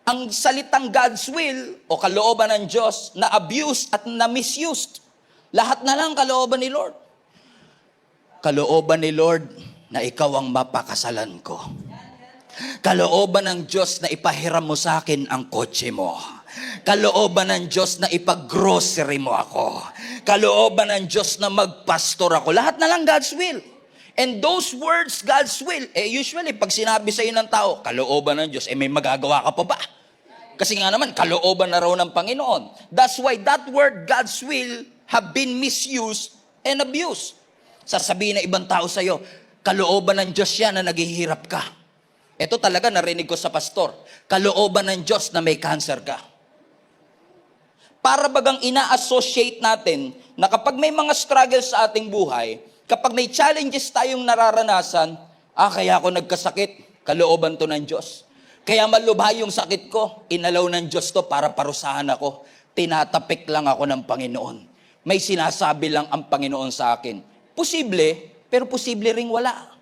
ang salitang God's will o kalooban ng Diyos na abused at na misused. Lahat na lang kalooban ni Lord. Kalooban ni Lord na ikaw ang mapakasalan ko. Kalooban ng Diyos na ipahiram mo sa akin ang kotse mo. Kalooban ng Diyos na ipag-grocery mo ako. Kalooban ng Diyos na magpastor ako. Lahat na lang God's will. And those words, God's will, usually pag sinabi sa iyo ng tao, kalooban ng Diyos, may magagawa ka pa ba? Kasi nga naman, kalooban na raw ng Panginoon. That's why that word, God's will, have been misused and abused. Sasabihin ng ibang tao sa iyo, kalooban ng Diyos yan na naghihirap ka. Ito talaga narinig ko sa pastor, kalooban ng Diyos na may cancer ka. Para bagang ina-associate natin na kapag may mga struggles sa ating buhay, kapag may challenges tayong nararanasan, kaya ako nagkasakit, kalooban to ng Diyos. Kaya malubha yung sakit ko, inalaw ng Diyos to para parusahan ako. Tinatapik lang ako ng Panginoon. May sinasabi lang ang Panginoon sa akin. Posible, pero posible ring wala.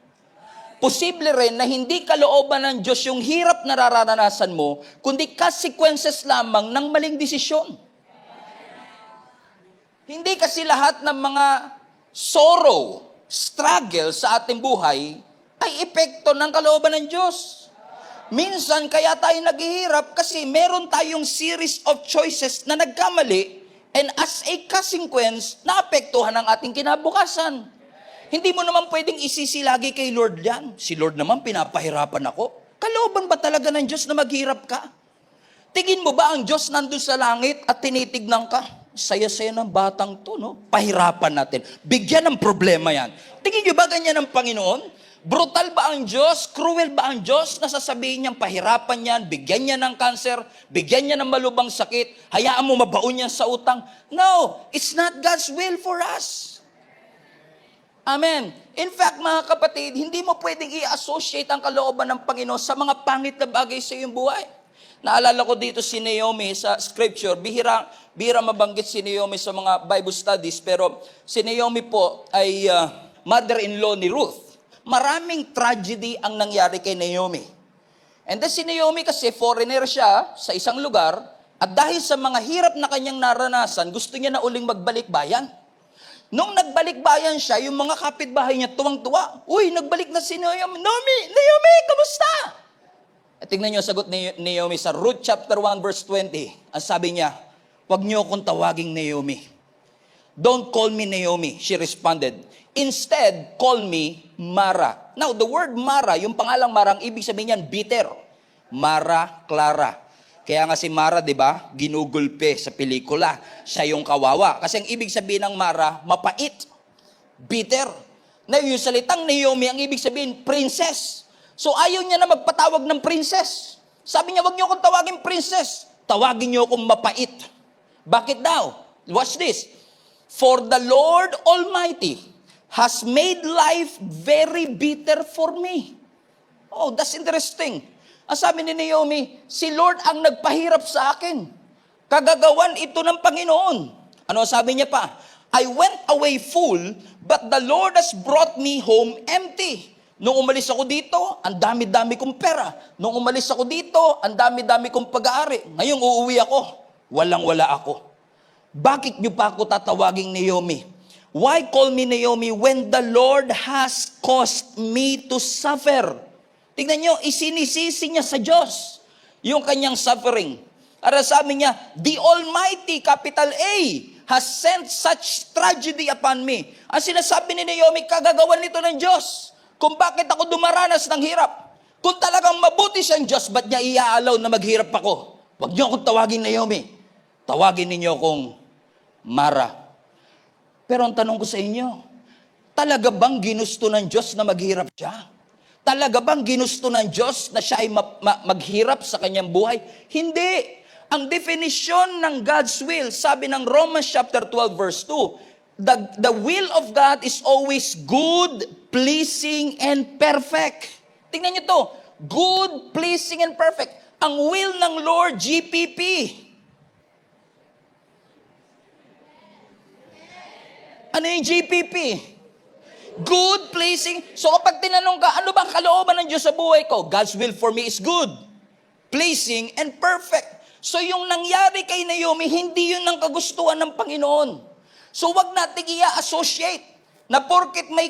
Posible rin na hindi kalooban ng Diyos yung hirap na nararanasan mo, kundi consequences lamang ng maling desisyon. Hindi kasi lahat ng mga sorrow, struggle sa ating buhay ay epekto ng kalooban ng Diyos. Minsan kaya tayo naghihirap kasi meron tayong series of choices na nagkamali and as a consequence, naapektuhan ang ating kinabukasan. Hindi mo naman pwedeng isisi lagi kay Lord yan. Si Lord naman pinapahirapan ako. Kalooban ba talaga ng Diyos na maghirap ka? Tingin mo ba ang Diyos nandun sa langit at tinitignan ka? Saya-saya ng batang to, no? Pahirapan natin. Bigyan ng problema yan. Tingin nyo ba ganyan ang Panginoon? Brutal ba ang Diyos? Cruel ba ang Diyos? Nasasabihin niyang pahirapan yan, bigyan niya ng cancer, bigyan niya ng malubang sakit, hayaan mo mabaon niya sa utang. No, it's not God's will for us. Amen. In fact, mga kapatid, hindi mo pwedeng i-associate ang kalooban ng Panginoon sa mga pangit na bagay sa iyong buhay. Naalala ko dito si Naomi sa scripture. Bihira mabanggit si Naomi sa mga Bible studies, pero si Naomi po ay mother-in-law ni Ruth. Maraming tragedy ang nangyari kay Naomi. And then si Naomi kasi foreigner siya sa isang lugar, at dahil sa mga hirap na kanyang naranasan, gusto niya na uling magbalik bayan. Nung nagbalik bayan siya, yung mga kapitbahay niya tuwang-tuwa. Uy, nagbalik na si Naomi. Naomi, kamusta? At tingnan niyo sagot ni Naomi sa Ruth chapter 1 verse 20. Ang sabi niya, huwag niyo akong tawaging Naomi. Don't call me Naomi, she responded. Instead, call me Mara. Now, the word Mara, yung pangalang Mara, ang ibig sabihin niyan, bitter. Mara Clara. Kaya nga si Mara, di ba, ginugulpe sa pelikula. Siya yung kawawa. Kasi ang ibig sabihin ng Mara, mapait. Bitter. Na yung salitang Naomi, ang ibig sabihin, princess. So ayaw niya na magpatawag ng princess. Sabi niya, wag niyo akong tawagin princess. Tawagin niyo akong mapait. Bakit daw? Watch this. For the Lord Almighty has made life very bitter for me. Oh, that's interesting. Ang sabi ni Naomi, si Lord ang nagpahirap sa akin. Kagagawan ito ng Panginoon. Ano sabi niya pa? I went away full, but the Lord has brought me home empty. Nung umalis ako dito, ang dami-dami kong pera. Nung umalis ako dito, ang dami-dami kong pag-aari. Ngayong uuwi ako, walang-wala ako. Bakit niyo pa ako tatawaging Naomi? Why call me Naomi when the Lord has caused me to suffer? Tignan niyo, isinisisi niya sa Diyos yung kanyang suffering. Para sabi niya, the Almighty, capital A, has sent such tragedy upon me. Ang sinasabi ni Naomi, kagagawan nito ng Diyos. Kung bakit ako dumaranas ng hirap. Kung talagang mabuti siyang Diyos, ba't niya iaalaw na maghirap ako? Huwag niyo akong tawagin Naomi. Tawagin ninyo akong Mara. Pero ang tanong ko sa inyo, talaga bang ginusto ng Diyos na maghirap siya? Talaga bang ginusto ng Diyos na siya ay maghirap sa kanyang buhay? Hindi. Ang definition ng God's will, sabi ng Romans chapter 12 verse 2, the will of God is always good, pleasing, and perfect. Tingnan niyo to, good, pleasing, and perfect. Ang will ng Lord, GPP. Ano yung GPP? Good, pleasing. So kapag tinanong ka, ano bang kalooban ng Diyos sa buhay ko? God's will for me is good. pleasing, and perfect. So yung nangyari kay Naomi, hindi yun ang kagustuhan ng Panginoon. So wag natin i-associate na porket may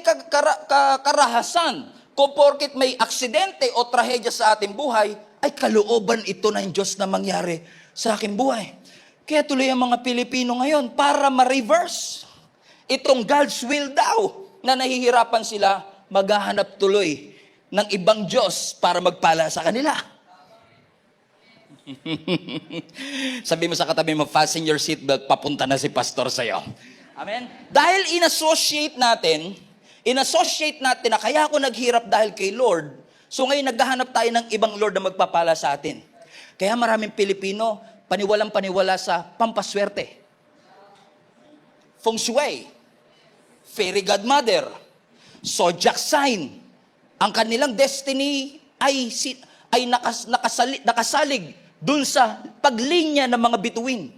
karahasan, kung porket may aksidente o trahedya sa ating buhay, ay kalooban ito ng Diyos na mangyari sa aking buhay. Kaya tuloy ang mga Pilipino ngayon para ma-reverse itong God's will daw na nahihirapan sila, maghahanap tuloy ng ibang Diyos para magpala sa kanila. Sabi mo sa katabi mo, fasten your seatbelt, papunta na si pastor sa'yo. Amen? Dahil in-associate natin na kaya ako naghirap dahil kay Lord, so ngayon naghahanap tayo ng ibang Lord na magpapala sa atin. Kaya maraming Pilipino, paniwalang-paniwala sa pampaswerte, feng shui, fairy godmother, zodiac sign. Ang kanilang destiny ay nakasalig dun sa paglinya ng mga bituin.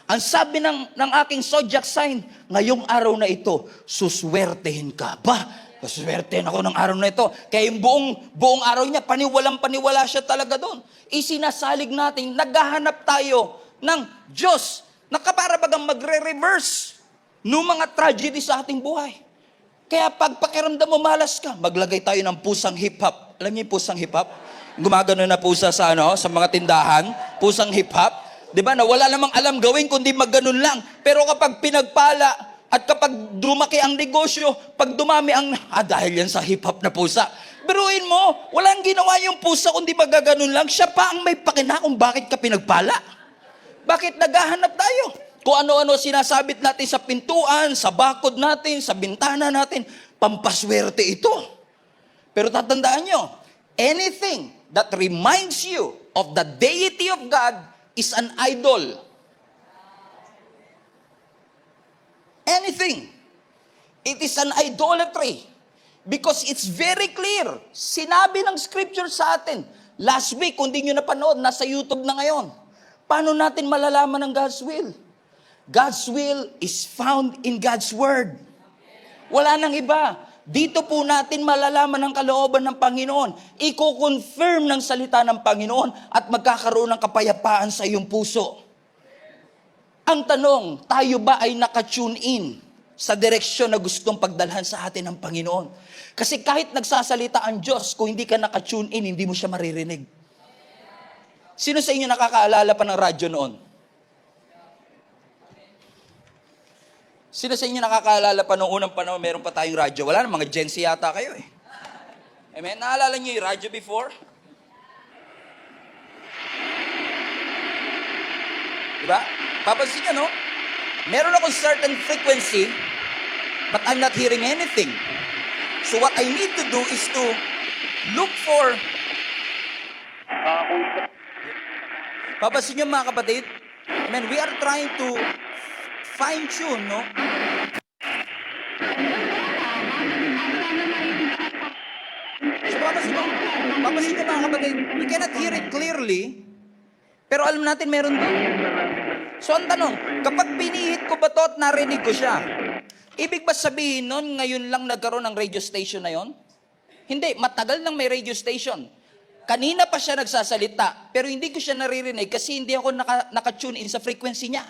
Ang sabi ng aking zodiac sign, ngayong araw na ito, suswertehin ka. Suswertehin ako ng araw na ito. Kaya yung buong araw niya, paniwalang-paniwala siya talaga doon. Isinasalig natin, naghahanap tayo ng Diyos na kaparabagang magre-reverse ng mga tragedy sa ating buhay. Kaya pag pakiramdam mo malas ka, maglagay tayo ng pusang hip-hop. Alam niyo yung pusang hip-hop? Gumagano na pusa sa mga tindahan, pusang hip-hop. 'Di ba? Na wala namang alam gawin kundi magganon lang. Pero kapag pinagpala at kapag dumaki ang negosyo, pag dumami ang dahil yan sa hip-hop na pusa. Biruin mo, walang ginawa yung pusa kundi magaganon lang. Siya pa ang may pakina kung bakit ka pinagpala. Bakit naghahanap tayo? Kung ano-ano sinasabit natin sa pintuan, sa bakod natin, sa bintana natin, pampaswerte ito. Pero tatandaan nyo, anything that reminds you of the deity of God is an idol. Anything. It is an idolatry. Because it's very clear. Sinabi ng scripture sa atin. Last week, kung di nyo napanood, nasa YouTube na ngayon. Paano natin malalaman ang God's will? God's will is found in God's Word. Wala nang iba. Dito po natin malalaman ang kalooban ng Panginoon. Iko-confirm ng salita ng Panginoon at magkakaroon ng kapayapaan sa iyong puso. Ang tanong, tayo ba ay naka-tune in sa direksyon na gustong pagdalhan sa atin ng Panginoon? Kasi kahit nagsasalita ang Diyos, kung hindi ka naka-tune in, hindi mo siya maririnig. Sino sa inyo nakakaalala pa ng radyo noon? Sino sa inyo nakakaalala pa noong unang panahon, meron pa tayong radyo? Wala na, mga Gen Z yata kayo eh. Amen? Naalala niyo yung radyo before? Diba? Papansin niyo, no? Meron akong certain frequency, but I'm not hearing anything. So what I need to do is to look for... Papansin niyo mga kapatid? Amen? We are trying to fine-tune, no? So, papansin nyo mga kapatid, we cannot hear it clearly, pero alam natin meron doon. So, ang tanong, kapag pinihit ko ba to at narinig ko siya, ibig ba sabihin nun, ngayon lang nagkaroon ng radio station na yon? Hindi, matagal nang may radio station. Kanina pa siya nagsasalita, pero hindi ko siya naririnig kasi hindi ako naka-tune in sa frequency niya.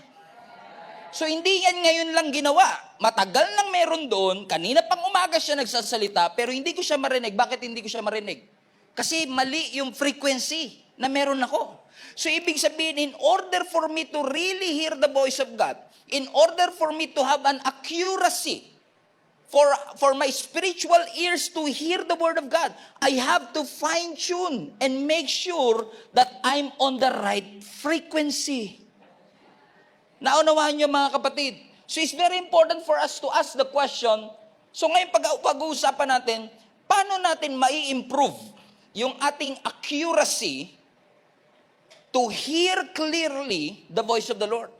So, hindi yan ngayon lang ginawa. Matagal nang meron doon, kanina pang umaga siya nagsasalita, pero hindi ko siya marinig. Bakit hindi ko siya marinig? Kasi mali yung frequency na meron ako. So, ibig sabihin, in order for me to really hear the voice of God, in order for me to have an accuracy, for my spiritual ears to hear the Word of God, I have to fine-tune and make sure that I'm on the right frequency. Naunawaan niyo mga kapatid. So it's very important for us to ask the question, so ngayon pag-uusapan natin, paano natin mai-improve yung ating accuracy to hear clearly the voice of the Lord?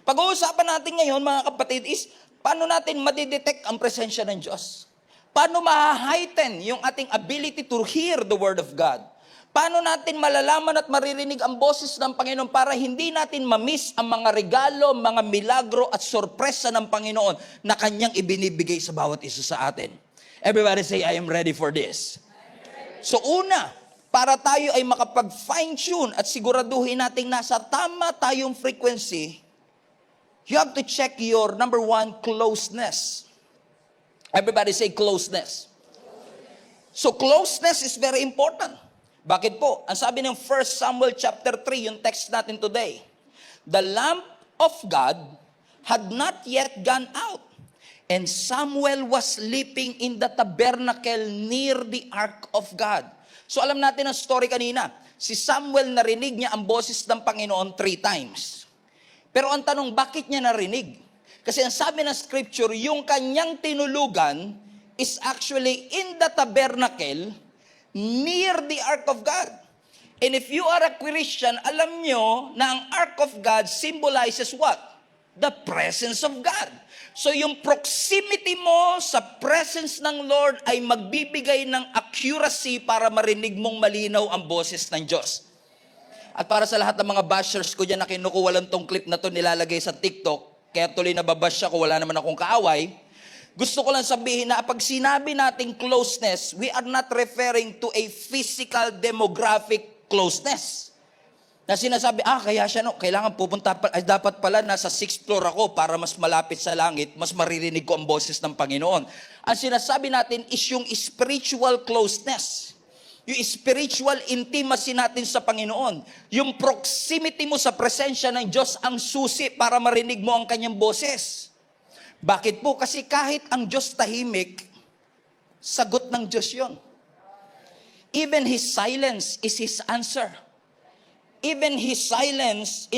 Pag-uusapan natin ngayon mga kapatid is, paano natin madidetect ang presensya ng Diyos? Paano ma-heighten yung ating ability to hear the Word of God? Paano natin malalaman at maririnig ang boses ng Panginoon para hindi natin ma-miss ang mga regalo, mga milagro at sorpresa ng Panginoon na Kanyang ibinibigay sa bawat isa sa atin? Everybody say, I am ready for this. So una, para tayo ay makapag-fine-tune at siguraduhin nating nasa tama tayong frequency, you have to check your, number one, closeness. Everybody say closeness. So closeness is very important. Bakit po? Ang sabi ng 1 Samuel chapter 3, yung text natin today, the lamp of God had not yet gone out, and Samuel was sleeping in the tabernacle near the ark of God. So alam natin ang story kanina. Si Samuel narinig niya ang boses ng Panginoon 3 times. Pero ang tanong, bakit niya narinig? Kasi ang sabi ng scripture, yung kanyang tinulugan is actually in the tabernacle near the ark of God. And if you are a Christian, alam nyo na ang ark of God symbolizes what? The presence of God. So yung proximity mo sa presence ng Lord ay magbibigay ng accuracy para marinig mong malinaw ang boses ng Diyos. At para sa lahat ng mga bashers ko dyan na kinukuha lang tong clip na to nilalagay sa TikTok, kaya tuloy nababash siya ko, wala naman akong kaaway, gusto ko lang sabihin na pag sinabi nating closeness, we are not referring to a physical demographic closeness. Na sinasabi, kaya siya kailangan pupunta, dapat pala nasa 6th floor ako para mas malapit sa langit, mas maririnig ko ang boses ng Panginoon. Ang sinasabi natin is yung spiritual closeness. Yung spiritual intimacy natin sa Panginoon. Yung proximity mo sa presensya ng Diyos ang susi para marinig mo ang kanyang boses. Bakit po? Kasi kahit ang Diyos tahimik, sagot ng Diyos yun. Even His silence is His answer. Even in His silence,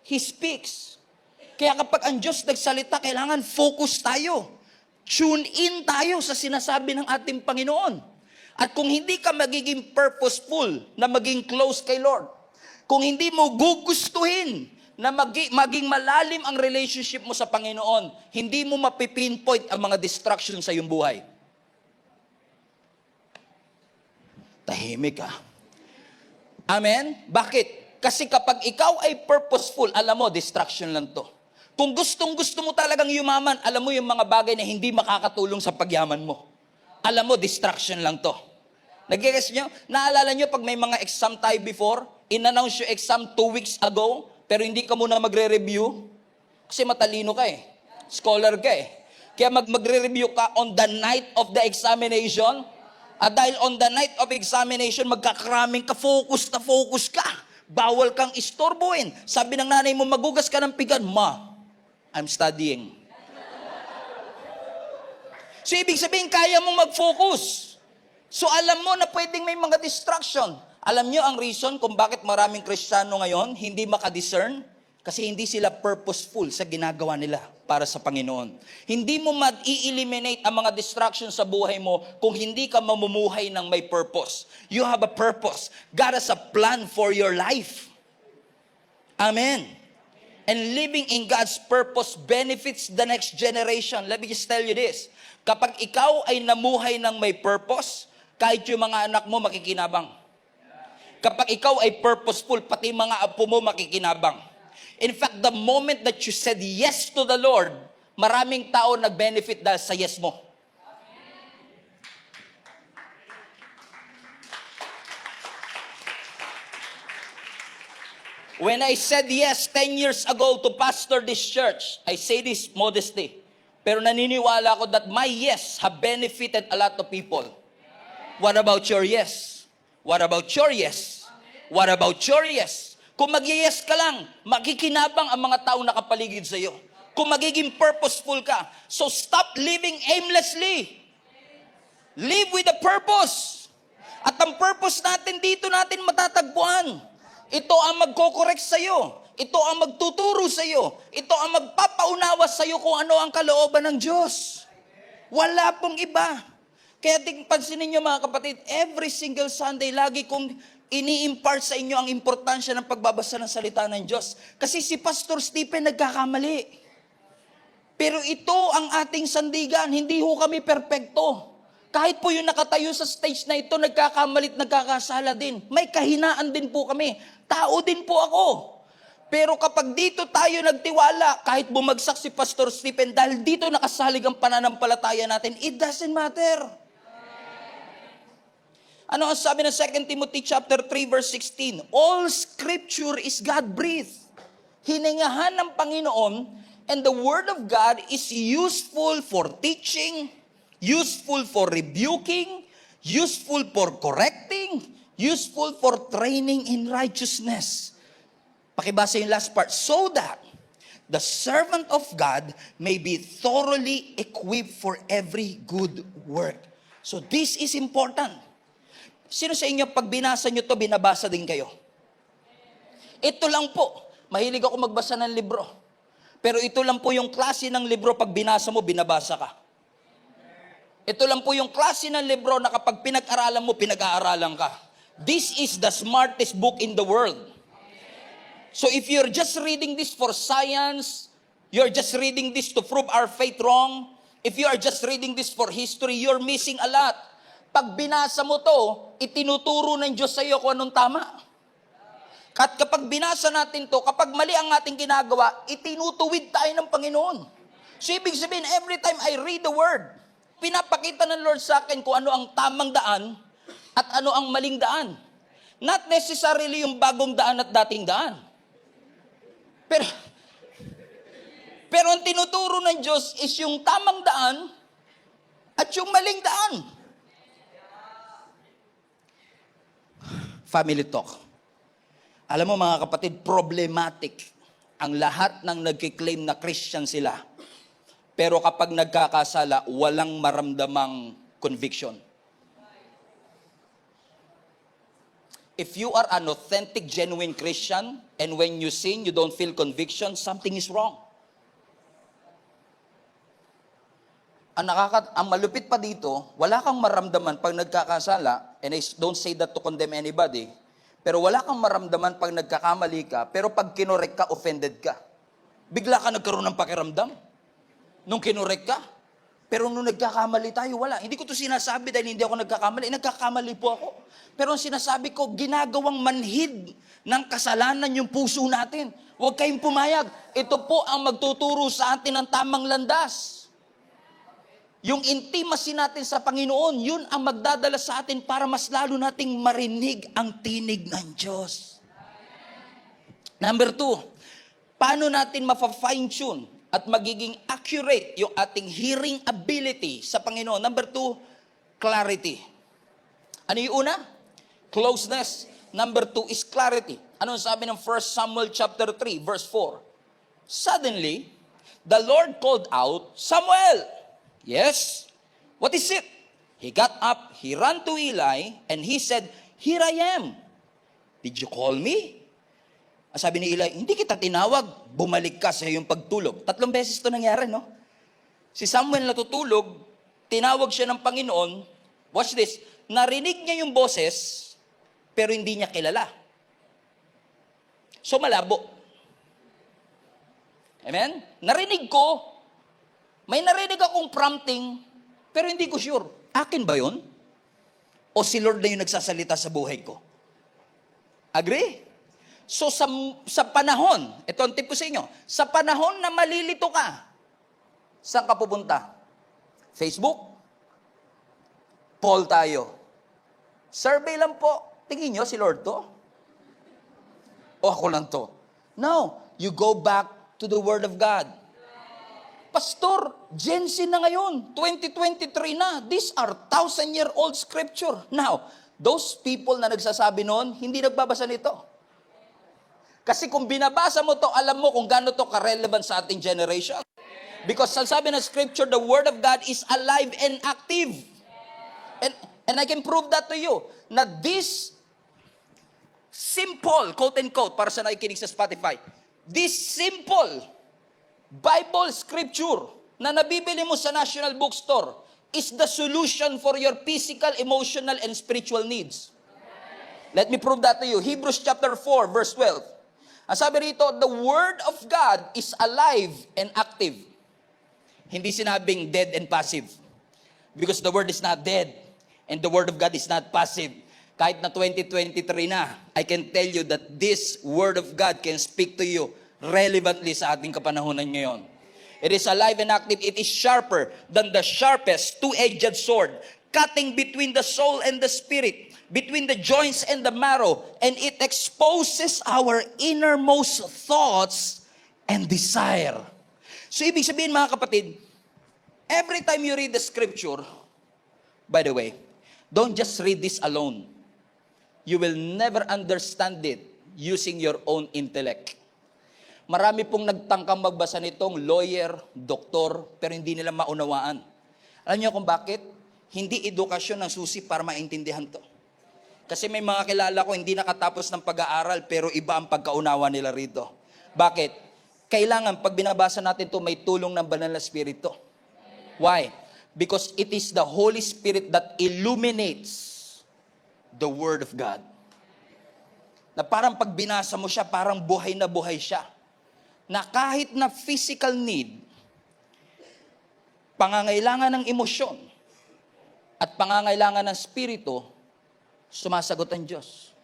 He speaks. Kaya kapag ang Diyos nagsalita, kailangan focus tayo. Tune in tayo sa sinasabi ng ating Panginoon. At kung hindi ka magiging purposeful na maging close kay Lord, kung hindi mo gugustuhin na maging malalim ang relationship mo sa Panginoon, hindi mo mapipinpoint ang mga distractions sa iyong buhay. Tahimik ka. Amen? Bakit? Kasi kapag ikaw ay purposeful, alam mo, distraction lang to. Kung gustong-gusto mo talagang yumaman, alam mo yung mga bagay na hindi makakatulong sa pagyaman mo. Alam mo, distraction lang to. Nag-guess nyo? Naalala nyo pag may mga exam tayo before, in-announce yung exam 2 weeks ago, pero hindi ka muna magre-review? Kasi matalino ka eh. Scholar ka eh. Kaya magre-review ka on the night of the examination. At dahil on the night of examination, magkakraming ka, focus ka. Bawal kang istorbohin. Sabi ng nanay mo, magugas ka ng pigan. Ma, I'm studying. So, ibig sabihin, kaya mong mag-focus. So, alam mo na pwedeng may mga distraction. Alam nyo ang reason kung bakit maraming Kristiyano ngayon hindi makadiscern? Kasi hindi sila purposeful sa ginagawa nila para sa Panginoon. Hindi mo ma-eliminate ang mga distractions sa buhay mo kung hindi ka mamumuhay ng may purpose. You have a purpose. God has a plan for your life. Amen. And living in God's purpose benefits the next generation. Let me just tell you this. Kapag ikaw ay namuhay ng may purpose, kahit yung mga anak mo makikinabang. Kapag ikaw ay purposeful, pati mga apo mo makikinabang. In fact, the moment that you said yes to the Lord, maraming tao nag-benefit dahil sa yes mo. When I said yes 10 years ago to pastor this church, I say this modestly, pero naniniwala ko that my yes have benefited a lot of people. What about your yes? What about your yes? What about your yes? Kung mag-yes ka lang, makikinabang ang mga tao nakapaligid sa iyo. Kung magiging purposeful ka. So stop living aimlessly. Live with a purpose. At ang purpose natin dito natin matatagpuan. Ito ang magko-correct sa iyo. Ito ang magtuturo sa iyo. Ito ang magpapaunawa sa iyo kung ano ang kalooban ng Diyos. Wala pong iba. Kaya pansinin niyo mga kapatid, every single Sunday, lagi kong ini-impart sa inyo ang importansya ng pagbabasa ng salita ng Diyos. Kasi si Pastor Stephen nagkakamali. Pero ito ang ating sandigan, hindi ho kami perpekto. Kahit po yung nakatayo sa stage na ito, nagkakamalit, nagkakasala din. May kahinaan din po kami. Tao din po ako. Pero kapag dito tayo nagtiwala, kahit bumagsak si Pastor Stephen, dahil dito nakasalig ang pananampalataya natin, it doesn't matter. Ano ang sabi ng 2 Timothy chapter 3 verse 16? All scripture is God-breathed. Hiningahan ng Panginoon, and the word of God is useful for teaching, useful for rebuking, useful for correcting, useful for training in righteousness. Pakibasa yung last part. So that the servant of God may be thoroughly equipped for every good work. So this is important. Sino sa inyo, pag binasa nyo to, binabasa din kayo? Ito lang po. Mahilig ako magbasa ng libro. Pero ito lang po yung klase ng libro, pag binasa mo, binabasa ka. Ito lang po yung klase ng libro na kapag pinag-aralan mo, pinag-aaralan ka. This is the smartest book in the world. So if you're just reading this for science, you're just reading this to prove our faith wrong, if you are just reading this for history, you're missing a lot. Pag binasa mo to, itinuturo ng Diyos sa iyo kung anong tama. At kapag binasa natin to, kapag mali ang ating ginagawa, itinutuwid tayo ng Panginoon. So ibig sabihin, every time I read the word, pinapakita ng Lord sa akin kung ano ang tamang daan at ano ang maling daan. Not necessarily yung bagong daan at dating daan. Pero ang tinuturo ng Diyos is yung tamang daan at yung maling daan. Family talk. Alam mo mga kapatid, problematic ang lahat ng nagkiklaim na Christian sila. Pero kapag nagkakasala, walang maramdamang conviction. If you are an authentic, genuine Christian, and when you sin, you don't feel conviction, something is wrong. Ang malupit pa dito, wala kang maramdaman pag nagkakasala, and I don't say that to condemn anybody, pero wala kang maramdaman pag nagkakamali ka, pero pag kinorek ka, offended ka. Bigla ka nagkaroon ng pakiramdam nung kinorek ka. Pero nung nagkakamali tayo, wala. Hindi ko to sinasabi dahil hindi ako nagkakamali. Nagkakamali po ako. Pero ang sinasabi ko, ginagawang manhid ng kasalanan yung puso natin. Huwag kayong pumayag. Ito po ang magtuturo sa atin ng tamang landas. Yung intimacy natin sa Panginoon, yun ang magdadala sa atin para mas lalo nating marinig ang tinig ng Diyos. Number 2, paano natin mapa-fine-tune at magiging accurate yung ating hearing ability sa Panginoon? Number 2, clarity. Ano yung una? Closeness. Number 2 is clarity. Ano sabi ng 1 Samuel chapter 3, verse 4? Suddenly, the Lord called out, Samuel! Yes. What is it? He got up, he ran to Eli, and he said, Here I am. Did you call me? Sabi ni Eli, hindi kita tinawag, bumalik ka sa iyong pagtulog. 3 beses ito nangyari, no? Si Samuel natutulog, tinawag siya ng Panginoon, watch this, narinig niya yung boses, pero hindi niya kilala. So malabo. Amen? Narinig ko, may narinig akong prompting, pero hindi ko sure. Akin ba yun? O si Lord na yung nagsasalita sa buhay ko? Agree? So sa panahon, ito ang tip ko sa inyo, sa panahon na malilito ka, saan ka pupunta? Facebook? Poll tayo. Survey lang po. Tingin nyo si Lord to? O ako lang to? No. You go back to the Word of God. Pastor, Gen Z na ngayon, 2023 na. These are 1,000-year-old scripture. Now, those people na nagsasabi noon, hindi nagbabasa nito. Kasi kung binabasa mo to, alam mo kung gaano to ka-relevant sa ating generation. Because sabi ng scripture, the Word of God is alive and active. And I can prove that to you. Na this simple, quote and quote, para sa nakikinig sa Spotify, this simple Bible scripture na nabibili mo sa National Bookstore is the solution for your physical, emotional, and spiritual needs. Let me prove that to you. Hebrews chapter 4, verse 12. Ang sabi rito, the Word of God is alive and active. Hindi sinabing dead and passive. Because the Word is not dead. And the Word of God is not passive. Kahit na 2023 na, I can tell you that this Word of God can speak to you relevantly sa ating kapanahunan ngayon. It is alive and active. It is sharper than the sharpest two-edged sword, cutting between the soul and the spirit, between the joints and the marrow, and it exposes our innermost thoughts and desire. So ibig sabihin mga kapatid, every time you read the scripture, by the way, don't just read this alone. You will never understand it using your own intellect. Marami pong nagtangkang magbasa nitong lawyer, doktor, pero hindi nila maunawaan. Alam niyo kung bakit? Hindi edukasyon ang susi para maintindihan to. Kasi may mga kilala ko hindi nakatapos ng pag-aaral pero iba ang pagkaunawa nila rito. Bakit? Kailangan pag binabasa natin to may tulong ng banal na spirito. Why? Because it is the Holy Spirit that illuminates the Word of God. Na parang pag binasa mo siya, parang buhay na buhay siya. Na kahit na physical need, pangangailangan ng emosyon, at pangangailangan ng spirito, sumasagot ang Diyos.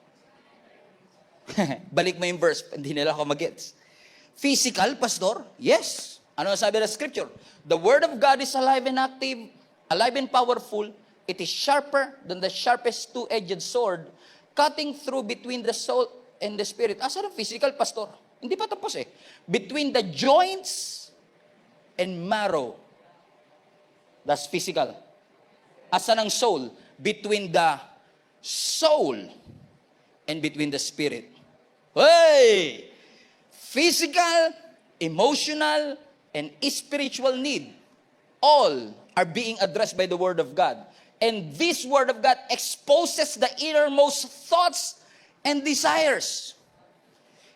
Balik mo yung verse, hindi nila ako mag-gets. Physical, pastor? Yes. Ano sabi ng scripture? The word of God is alive and active, alive and powerful. It is sharper than the sharpest two-edged sword, cutting through between the soul and the spirit. Asa ng physical, pastor? Hindi pa tapos eh. Between the joints and marrow. That's physical. Asa ng soul? Between the soul and between the spirit. Hey! Physical, emotional, and spiritual need. All are being addressed by the Word of God. And this Word of God exposes the innermost thoughts and desires.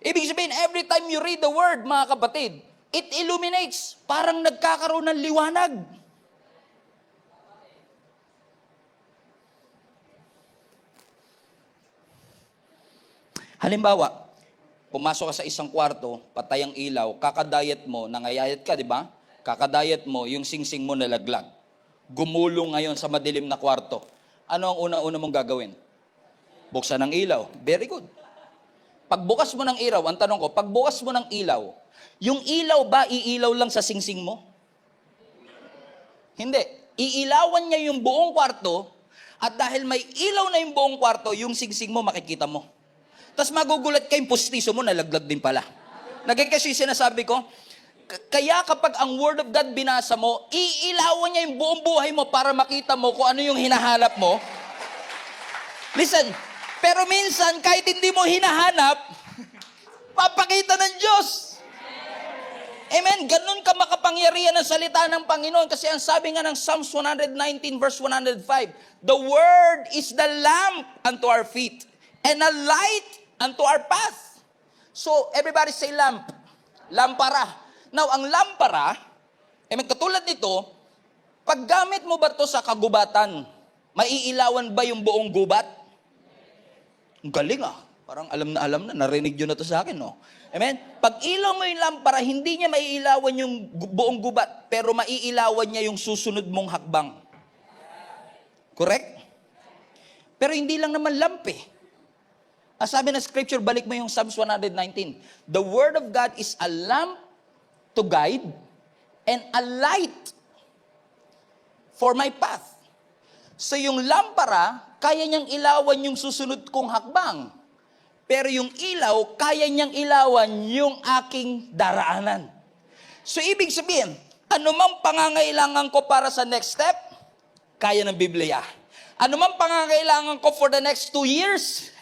Ibig sabihin, every time you read the Word, mga kapatid, it illuminates. Parang nagkakaroon ng liwanag. Halimbawa, pumasok ka sa isang kwarto, patay ang ilaw, kakadayet mo, nangayayat ka, di ba? Kakadayet mo, yung singsing mo nalaglag. Gumulong ngayon sa madilim na kwarto. Ano ang una-una mong gagawin? Buksan ang ilaw. Very good. Pagbukas mo ng ilaw, ang tanong ko, pagbukas mo ng ilaw, yung ilaw ba iilaw lang sa singsing mo? Hindi. Iilawan niya yung buong kwarto, at dahil may ilaw na yung buong kwarto, yung singsing mo makikita mo. Tapos magugulat ka yung pustiso mo, nalaglag din pala. Nagkakasi sinasabi ko, kaya kapag ang Word of God binasa mo, iilawan niya yung buong buhay mo para makita mo kung ano yung hinahanap mo. Listen, pero minsan kahit hindi mo hinahanap, papakita ng Diyos. Amen. Ganun ka makapangyarihan ng salita ng Panginoon. Kasi ang sabi nga ng Psalms 119 verse 105, the Word is the lamp unto our feet and a light unto our path. So, everybody say lamp. Lampara. Now, ang lampara, katulad nito, pag gamit mo ba ito sa kagubatan, maiilawan ba yung buong gubat? Ang galing ah. Parang alam na, narinig nyo na to sa akin, no? Amen? Pag ilaw mo yung lampara, hindi niya maiilawan yung buong gubat, pero maiilawan niya yung susunod mong hakbang. Correct? Pero hindi lang naman lamp eh. Ang sabi ng scripture, balik mo yung Psalms 119. The Word of God is a lamp to guide and a light for my path. So yung lampara, kaya niyang ilawan yung susunod kong hakbang. Pero yung ilaw, kaya niyang ilawan yung aking daraanan. So ibig sabihin, anumang pangangailangan ko para sa next step, kaya ng Biblia. Anumang pangangailangan ko for the next 2 years,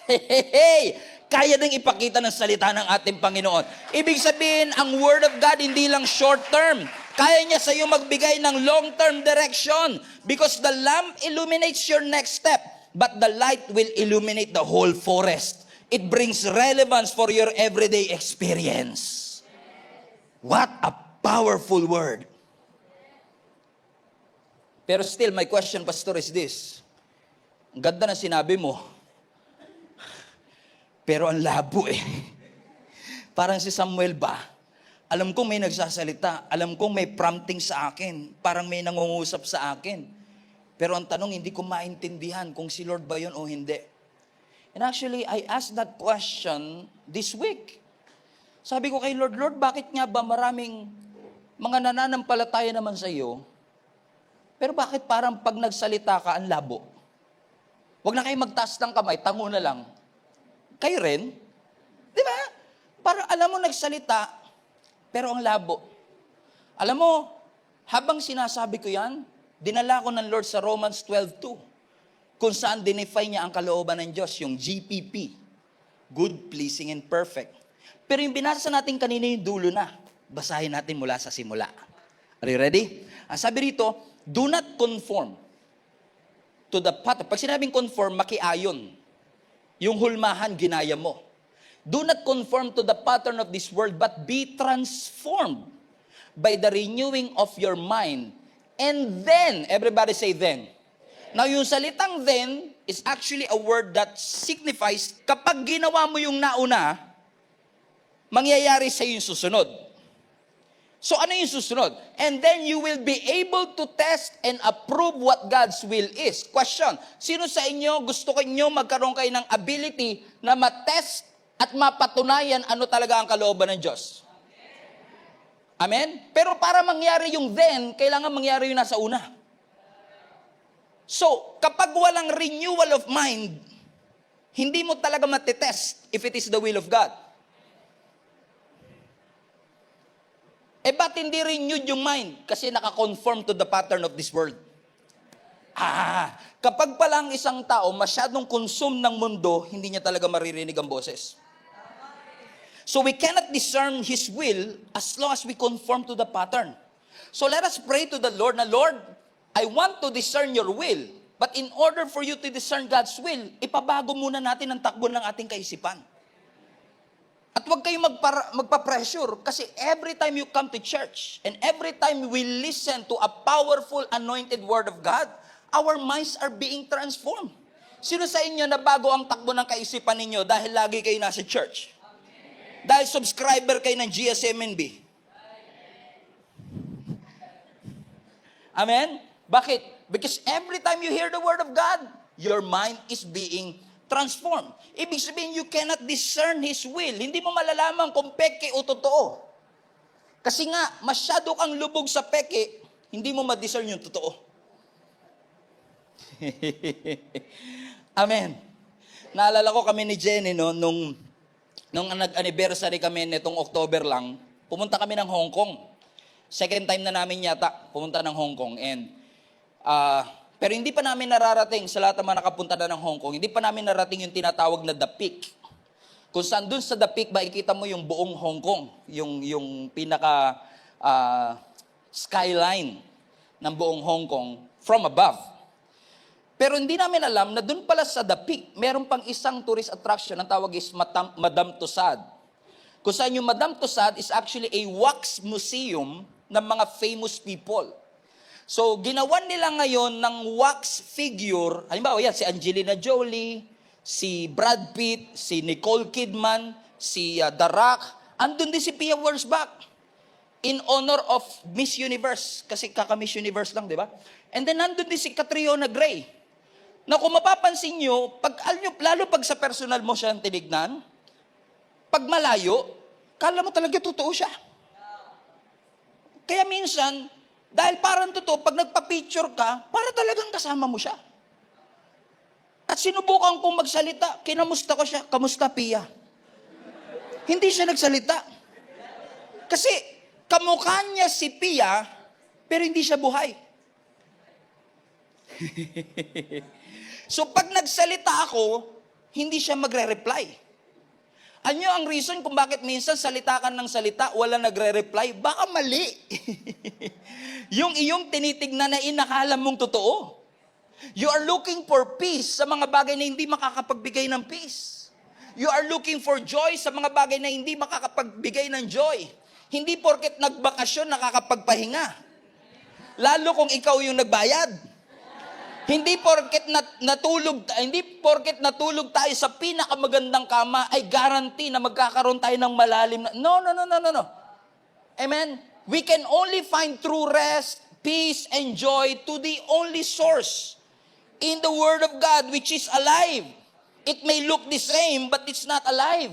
kaya ding ipakita ng salita ng ating Panginoon. Ibig sabihin, ang Word of God hindi lang short term. Kaya niya sa iyo magbigay ng long-term direction because the lamp illuminates your next step, but the light will illuminate the whole forest. It brings relevance for your everyday experience. What a powerful word. Pero still, my question, Pastor, is this. Ang ganda na sinabi mo, pero ang labo eh. Parang si Samuel ba? Alam kong may nagsasalita. Alam kong may prompting sa akin. Parang may nangungusap sa akin. Pero ang tanong, hindi ko maintindihan kung si Lord ba yun o hindi. And actually, I asked that question this week. Sabi ko kay Lord, Lord, bakit nga ba maraming mga nananampalataya naman sa iyo, pero bakit parang pag nagsalita ka, ang labo? Huwag na kayo magtaas ng kamay, tango na lang. Kayo rin? Di ba? Parang alam mo nagsalita, pero ang labo. Alam mo, habang sinasabi ko yan, dinala ko ng Lord sa Romans 12:2, kung saan dinefine niya ang kalooban ng Diyos, yung GPP, good, pleasing, and perfect. Pero yung binasa natin kanina yung dulo na, basahin natin mula sa simula. Are you ready? Ang sabi rito, do not conform to the pattern. Pag sinabing conform, makiayon. Yung hulmahan, ginaya mo. Do not conform to the pattern of this world, but be transformed by the renewing of your mind. And then, everybody say then. Now, yung salitang then is actually a word that signifies, kapag ginawa mo yung nauna, mangyayari sa yung susunod. So ano yung susunod? And then you will be able to test and approve what God's will is. Question, sino sa inyo gusto niyo magkaroon kayo ng ability na matest at mapatunayan ano talaga ang kalooban ng Diyos? Amen? Pero para mangyari yung then, kailangan mangyari yung nasa una. So, kapag walang renewal of mind, hindi mo talaga matitest if it is the will of God. Eh, ba't hindi renewed yung mind? Kasi nakakonform to the pattern of this world. Kapag pala ang isang tao masyadong consume ng mundo, hindi niya talaga maririnig ang boses. So we cannot discern His will as long as we conform to the pattern. So let us pray to the Lord na, Lord, I want to discern your will. But in order for you to discern God's will, ipabago muna natin ang takbo ng ating kaisipan. At huwag kayong magpa-pressure kasi every time you come to church and every time we listen to a powerful anointed word of God, our minds are being transformed. Sino sa inyo na bago ang takbo ng kaisipan ninyo dahil lagi kayo nasa church? Dahil subscriber kayo ng GSMNB? Amen? Bakit? Because every time you hear the word of God, your mind is being transformed. Ibig sabihin, you cannot discern His will. Hindi mo malalaman kung peke o totoo. Kasi nga, masyado kang lubog sa peke, hindi mo ma-discern yung totoo. Amen. Naalala ko kami ni Jenny, no, nung nag-anniversary kami nitong October lang, pumunta kami ng Hong Kong. Second time na namin yata pumunta ng Hong Kong. Pero hindi pa namin nararating sa lahat ng mga nakapunta na ng Hong Kong, hindi pa namin narating yung tinatawag na The Peak. Kung saan dun sa The Peak, makikita mo yung buong Hong Kong, yung pinaka skyline ng buong Hong Kong from above. Pero hindi namin alam na dun pala sa The Peak, meron pang isang tourist attraction, ang tawag is Madame Tussauds. Kung saan yung Madame Tussauds is actually a wax museum ng mga famous people. So, ginawan nila ngayon ng wax figure, halimbawa yan, si Angelina Jolie, si Brad Pitt, si Nicole Kidman, si The Rock, andun din si Pia Wurtzbach in honor of Miss Universe, kasi kaka-Miss Universe lang, di ba? And then nandun din si Catriona Gray, na kung mapapansin nyo, lalo pag sa personal mo siyang tinignan, pag malayo, kala mo talaga totoo siya. Kaya minsan, dahil parang totoo, pag nagpa-picture ka, para talagang kasama mo siya. At sinubukan kong magsalita, kinamusta ko siya, kamusta Pia? Hindi siya nagsalita. Kasi kamukha niya si Pia, pero hindi siya buhay. So pag nagsalita ako, hindi siya magre-reply. Ano ang reason kung bakit minsan salita ka ng salita, wala nagre-reply? Baka mali. Yung iyong tinitignan na inakala mong totoo. You are looking for peace sa mga bagay na hindi makakapagbigay ng peace. You are looking for joy sa mga bagay na hindi makakapagbigay ng joy. Hindi porket nagbakasyon nakakapagpahinga. Lalo kung ikaw yung nagbayad. Hindi porket natulog tayo sa pinakamagandang kama ay guarantee na magkakaroon tayo ng malalim na... No. Amen? We can only find true rest, peace, and joy to the only source in the Word of God, which is alive. It may look the same, but it's not alive.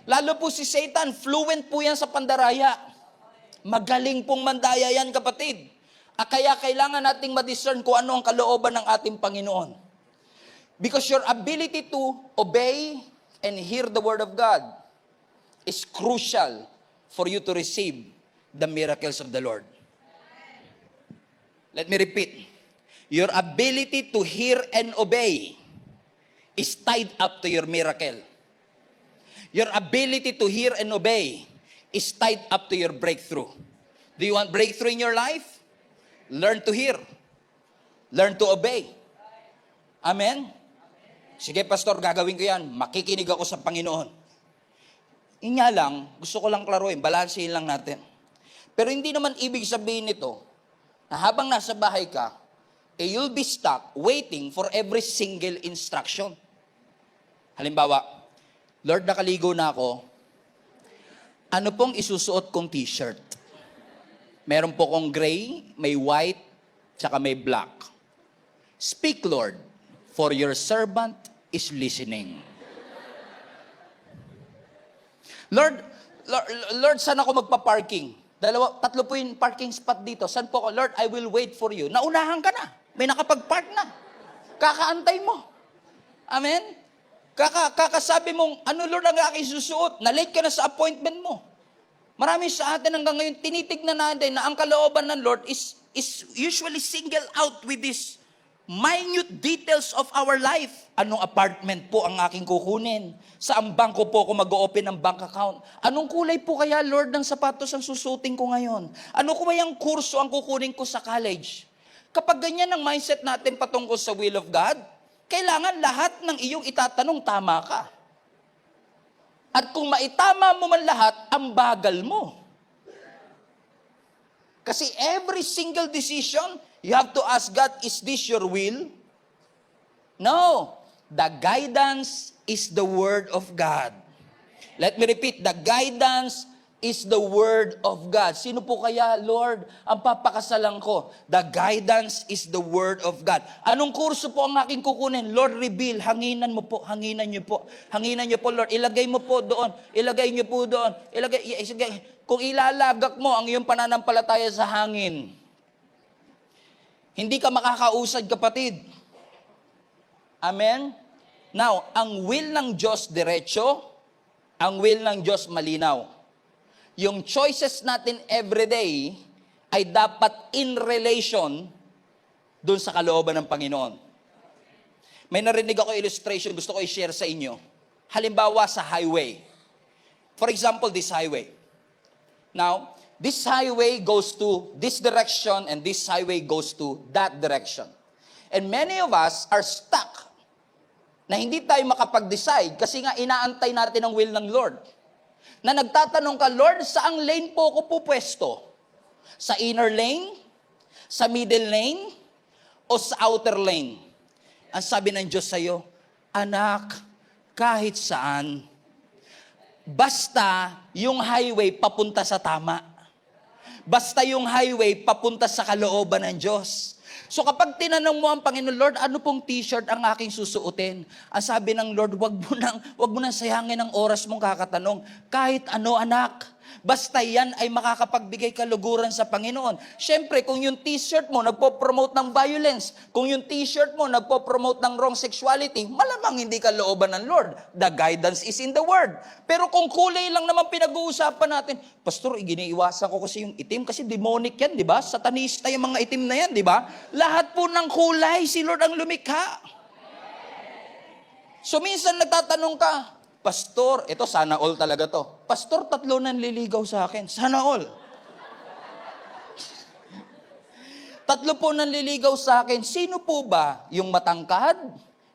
Lalo po si Satan, fluent po yan sa pandaraya. Magaling pong mandaya yan, kapatid. Kaya kailangan nating ma-discern kung ano ang kalooban ng ating Panginoon. Because your ability to obey and hear the word of God is crucial for you to receive the miracles of the Lord. Let me repeat. Your ability to hear and obey is tied up to your miracle. Your ability to hear and obey is tied up to your breakthrough. Do you want breakthrough in your life? Learn to hear. Learn to obey. Amen? Sige, Pastor, gagawin ko yan. Makikinig ako sa Panginoon. Inya lang, gusto ko lang klaruin, balansehin lang natin. Pero hindi naman ibig sabihin nito na habang nasa bahay ka, you'll be stuck waiting for every single instruction. Halimbawa, Lord, nakaligo na ako. Ano pong isusuot kong t-shirt? Meron po kong gray, may white, tsaka may black. Speak, Lord, for your servant is listening. Lord, saan ako magpa-parking? Tatlo po yung parking spot dito. Saan po ako? Lord, I will wait for you. Naunahan ka na. May nakapag-park na. Kakaantay mo. Amen? Kakasabi mong, ano Lord ang aking susuot? Na-late ka na sa appointment mo. Marami sa atin hanggang ngayon, tinitignan natin na ang kalooban ng Lord is usually single out with this minute details of our life. Anong apartment po ang aking kukunin? Saan bangko po ako mag-open ng bank account? Anong kulay po kaya, Lord, ng sapatos ang susutin ko ngayon? Ano ko yung kurso ang kukunin ko sa college? Kapag ganyan ang mindset natin patungkol sa will of God, kailangan lahat ng iyong itatanong tama ka. At kung maitama mo man lahat, ang bagal mo. Kasi every single decision, you have to ask God, is this your will? No. The guidance is the word of God. Let me repeat, the guidance is the word of God. Sino po kaya, Lord, ang papakasalan ko? The guidance is the word of God. Anong kurso po ang aking kukunin? Lord, reveal. Hanginan mo po. Hanginan niyo po. Hanginan niyo po, Lord. Ilagay mo po doon. Ilagay niyo po doon. Kung ilalagak mo ang iyong pananampalataya sa hangin, hindi ka makakausad, kapatid. Amen? Now, ang will ng Diyos diretso, ang will ng Diyos malinaw. Yung choices natin everyday ay dapat in relation dun sa kalooban ng Panginoon. May narinig ako illustration, gusto ko i-share sa inyo. Halimbawa sa highway. For example, this highway. Now, this highway goes to this direction and this highway goes to that direction. And many of us are stuck na hindi tayo makapag-decide kasi nga inaantay natin ang will ng Lord. Na nagtatanong ka, Lord, saang lane po ako pupwesto? Sa inner lane? Sa middle lane? O sa outer lane? Ang sabi ng Diyos sa'yo, anak, kahit saan, basta yung highway papunta sa tama. Basta yung highway papunta sa kalooban ng Diyos. So kapag tinanong mo ang Panginoon, Lord, ano pong t-shirt ang aking susuotin? Ang sabi ng Lord, wag mo nang sayangin ang oras mong kakatanong. Kahit ano, anak. Basta yan ay makakapagbigay kaluguran sa Panginoon. Siyempre, kung yung t-shirt mo nagpo-promote ng violence, kung yung t-shirt mo nagpo-promote ng wrong sexuality, malamang hindi ka looban ng Lord. The guidance is in the Word. Pero kung kulay lang naman pinag-uusapan natin, Pastor, giniiwasan ko kasi yung itim, kasi demonic yan, di ba? Satanista yung mga itim na yan, di ba? Lahat po ng kulay, si Lord ang lumikha. So minsan nagtatanong ka, Pastor, ito sana all talaga to. Pastor, 3 nanliligaw sa akin. Sana all. 3 po nanliligaw sa akin. Sino po ba? Yung matangkad?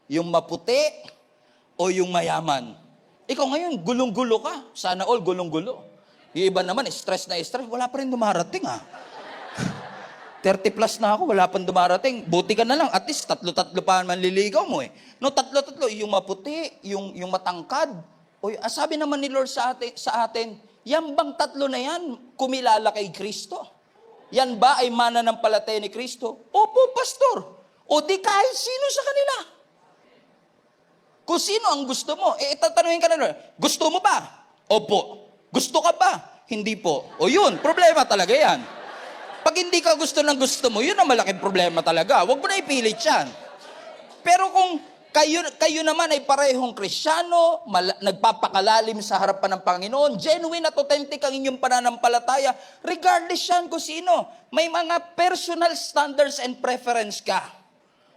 Yung maputi? O yung mayaman? Ikaw ngayon, gulong-gulo ka. Sana all, gulong-gulo. Yung iba naman, stress na stress. Wala pa rin dumarating, 30 plus na ako, wala pang dumarating. Buti ka na lang, at least 3 pa manliligaw mo eh. No, 3, yung maputi, yung matangkad. O, sabi naman ni Lord sa atin, yan bang 3 na yan, kumilala kay Kristo? Yan ba ay mananampalataya ni Kristo? Opo, Pastor. O di kahit sino sa kanila. Kung sino ang gusto mo, tatanungin ka na Lord, gusto mo ba? Opo. Gusto ka ba? Hindi po. O yun, problema talaga yan. Pag hindi ka gusto ng gusto mo, yun ang malaking problema talaga. Huwag mo na ipilit yan. Pero kung Kayo naman ay parehong Kristiyano, nagpapakalalim sa harapan ng Panginoon, genuine at authentic ang inyong pananampalataya, regardless yan kung sino. May mga personal standards and preference ka.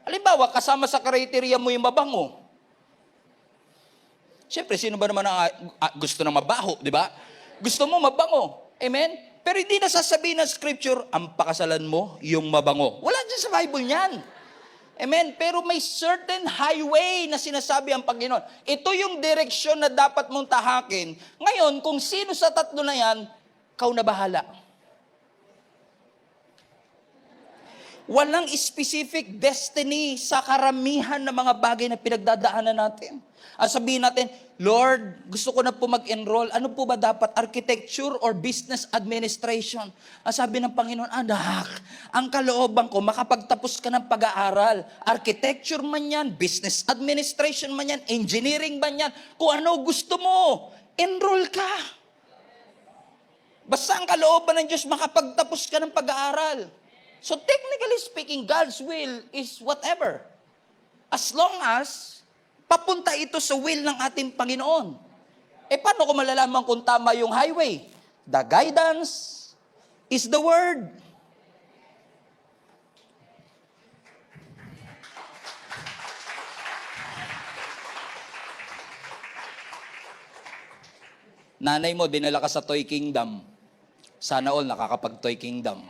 Halimbawa, kasama sa criteria mo yung mabango. Siyempre, sino ba naman ang gusto na mabaho, di ba? Gusto mo mabango. Amen? Pero hindi na sasabihin ng scripture, ang pakasalan mo, yung mabango. Wala dyan sa Bible niyan. Amen? Pero may certain highway na sinasabi ang Panginoon. Ito yung direksyon na dapat mong tahakin. Ngayon, kung sino sa tatlo na yan, ikaw na bahala. Walang specific destiny sa karamihan ng mga bagay na pinagdadaanan natin. At sabihin natin, Lord, gusto ko na po mag-enroll. Ano po ba dapat? Architecture or business administration? Ang sabi ng Panginoon, anak, ang kalooban ko, makapagtapos ka ng pag-aaral. Architecture man yan, business administration man yan, engineering man yan, kung ano gusto mo, enroll ka. Basta ang kalooban ng Diyos, makapagtapos ka ng pag-aaral. So technically speaking, God's will is whatever. As long as papunta ito sa will ng ating Panginoon. Paano ko malalaman kung tama yung highway? The guidance is the word. Nanay mo, dinala ka sa Toy Kingdom. Sana all nakakapag-Toy Kingdom.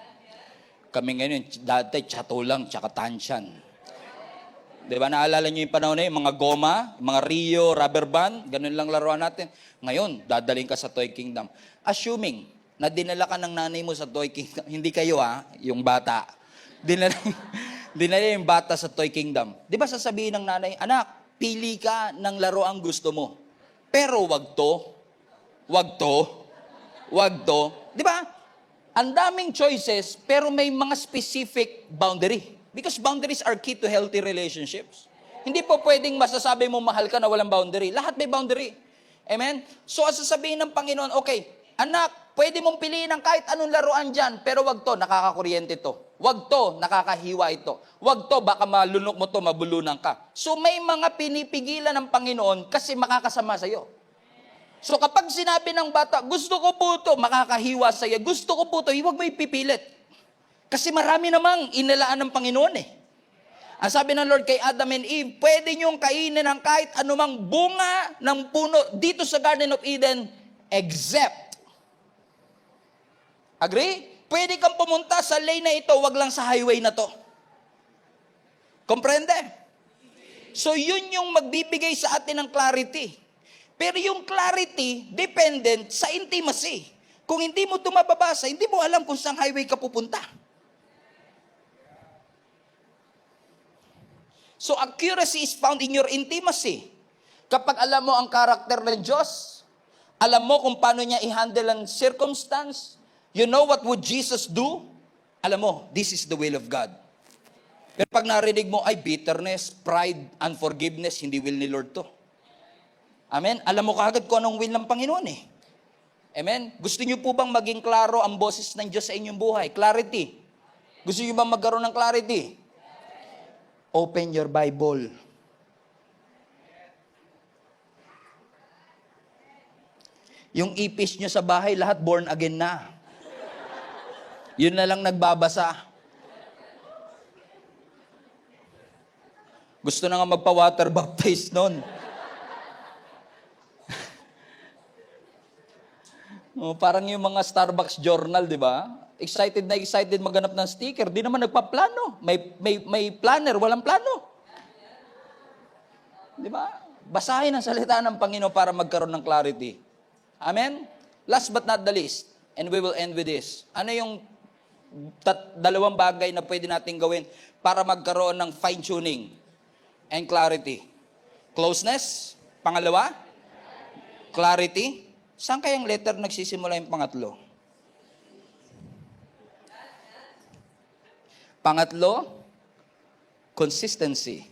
Kami ngayon, dati, tsato lang, tsaka tansyan. Diba, naalala nyo yung panahon na yun, mga goma, mga Rio, rubber band, ganun lang laruan natin. Ngayon, dadaling ka sa Toy Kingdom. Assuming na dinala ka ng nanay mo sa Toy Kingdom, hindi kayo yung bata. Dinala yung bata sa Toy Kingdom. Di ba sasabihin ng nanay, anak, pili ka ng laruan gusto mo. Pero wag to. Di ba? Ang daming choices, pero may mga specific boundary. Because boundaries are key to healthy relationships. Hindi po pwedeng masasabi mo mahal ka na walang boundary. Lahat may boundary. Amen? So, sasabihin ng Panginoon, okay, anak, pwede mong piliin ng kahit anong laruan dyan, pero wag to, nakakakuryente to. Wag to, nakakahiwa ito. Wag to, baka malunok mo to, mabulunan ka. So, may mga pinipigilan ng Panginoon kasi makakasama sa'yo. So, kapag sinabi ng bata, gusto ko po to, makakahiwa sa'yo. Gusto ko po to, huwag mo ipipilit. Kasi marami namang inilaan ng Panginoon Ang sabi ng Lord kay Adam and Eve, pwede niyong kainin ng kahit anumang bunga ng puno dito sa Garden of Eden, except. Agree? Pwede kang pumunta sa lane na ito, wag lang sa highway na to. Komprende? So yun yung magbibigay sa atin ng clarity. Pero yung clarity, dependent sa intimacy. Kung hindi mo ito mababasa, hindi mo alam kung saan highway ka pupunta. So accuracy is found in your intimacy. Kapag alam mo ang karakter ng Diyos, alam mo kung paano niya i-handle ang circumstance, you know what would Jesus do? Alam mo, this is the will of God. Pero pag narinig mo, ay bitterness, pride, unforgiveness, hindi will ni Lord to. Amen? Alam mo kaagad kung anong will ng Panginoon Amen? Gusto niyo po bang maging klaro ang boses ng Diyos sa inyong buhay? Clarity. Gusto niyo bang magkaroon ng clarity? Open your Bible. Yung ipis nyo sa bahay, lahat born again na. Yun na lang nagbabasa. Gusto na nga magpa-water baptize nun. Parang yung mga Starbucks journal, di ba? Excited na excited maghanap ng sticker. Di naman nagpaplano. May planner, walang plano. Di ba? Basahin ang salita ng Panginoon para magkaroon ng clarity. Amen? Last but not the least, and we will end with this. Ano yung dalawang bagay na pwede natin gawin para magkaroon ng fine-tuning and clarity? Closeness. Pangalawa, clarity. Saan kayang letter nagsisimula yung pangatlo? Pangatlo, consistency.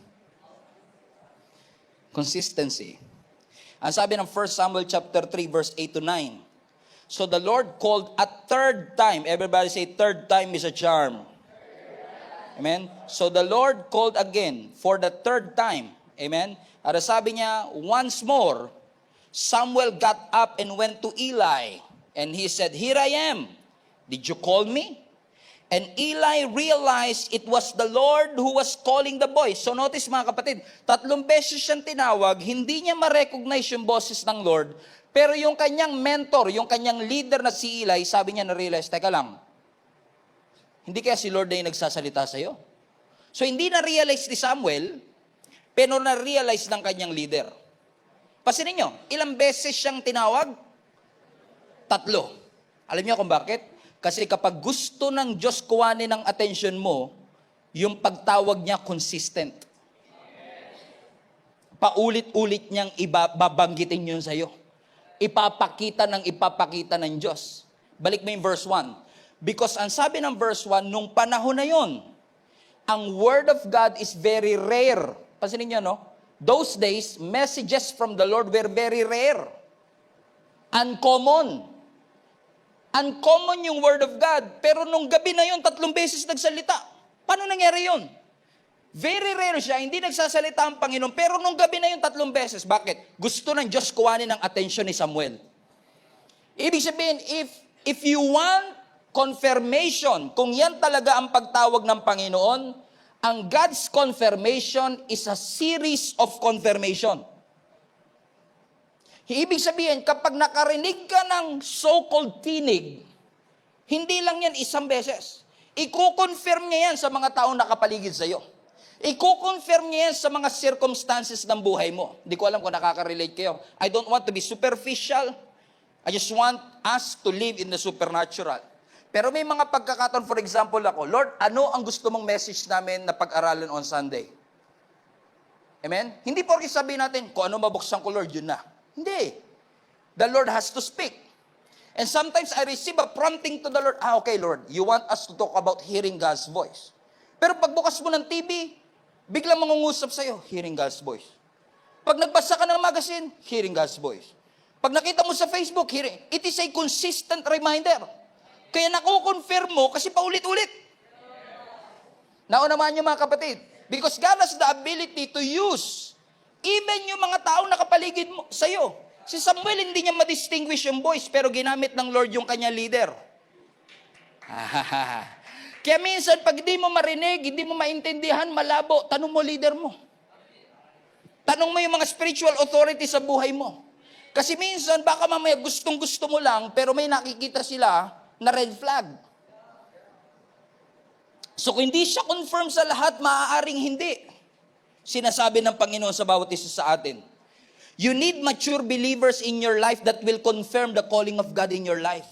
Consistency. Ang sabi ng 1 Samuel chapter 3 verse 8 to 9. So the Lord called a third time. Everybody say third time is a charm. Amen. So the Lord called again for the third time. Amen? At sabi niya, once more, Samuel got up and went to Eli. And he said, "Here I am. Did you call me?" And Eli realized it was the Lord who was calling the boy. So notice mga kapatid, 3 beses siyang tinawag, hindi niya ma-recognize yung boses ng Lord, pero yung kanyang mentor, yung kanyang leader na si Eli, sabi niya na-realize, teka lang, hindi kaya si Lord na yung nagsasalita sa'yo? So hindi na-realize ni Samuel, pero na-realize ng kanyang leader. Pasinin niyo, ilang beses siyang tinawag? 3. Alam niyo kung bakit? Kasi kapag gusto ng Diyos kuwanin ang attention mo, yung pagtawag niya consistent. Paulit-ulit niyang babanggitin yun sa'yo. Ipapakita ng Diyos. Balik mo yung verse 1. Because ang sabi ng verse 1, nung panahon na yon, ang word of God is very rare. Pasinin niyo, no? Those days, messages from the Lord were very rare. Uncommon. Uncommon yung word of God. Pero nung gabi na yun, 3 beses nagsalita. Paano nangyari yun? Very rare siya, hindi nagsasalita ang Panginoon. Pero nung gabi na yun, 3 beses. Bakit? Gusto ng Diyos kuwanin ang atensyon ni Samuel. Ibig sabihin, if you want confirmation, kung yan talaga ang pagtawag ng Panginoon, ang God's confirmation is a series of confirmation. Ibig sabihin, kapag nakarinig ka ng so-called tinig, hindi lang yan 1 beses. Iko-confirm niya yan sa mga taong nakapaligid sa iyo. Iko-confirm niya yan sa mga circumstances ng buhay mo. Hindi ko alam kung nakaka-relate kayo. I don't want to be superficial. I just want us to live in the supernatural. Pero may mga pagkakataon, for example ako, Lord, ano ang gusto mong message namin na pag-aralan on Sunday? Amen? Hindi porke sabihin natin, kung ano mabuksan ko, Lord, yun na. Hindi. The Lord has to speak. And sometimes I receive a prompting to the Lord. Okay, Lord, you want us to talk about hearing God's voice. Pero pagbukas mo ng TV, biglang mangungusap sa'yo, hearing God's voice. Pag nagbasa ka ng magazine, hearing God's voice. Pag nakita mo sa Facebook, hearing. It is a consistent reminder. Kaya nakukonfirm mo kasi paulit-ulit. Naunaman niyo mga kapatid. Because God has the ability to use even yung mga taong nakapaligid mo sa'yo. Si Samuel, hindi niya ma-distinguish yung voice, pero ginamit ng Lord yung kanya leader. Kaya minsan, pag hindi mo marinig, hindi mo maintindihan, malabo, tanong mo leader mo. Tanong mo yung mga spiritual authority sa buhay mo. Kasi minsan, baka mamaya gustong-gusto mo lang, pero may nakikita sila na red flag. So, kung hindi siya confirm sa lahat, maaaring hindi. Sinasabi ng Panginoon sa bawat isa sa atin. You need mature believers in your life that will confirm the calling of God in your life.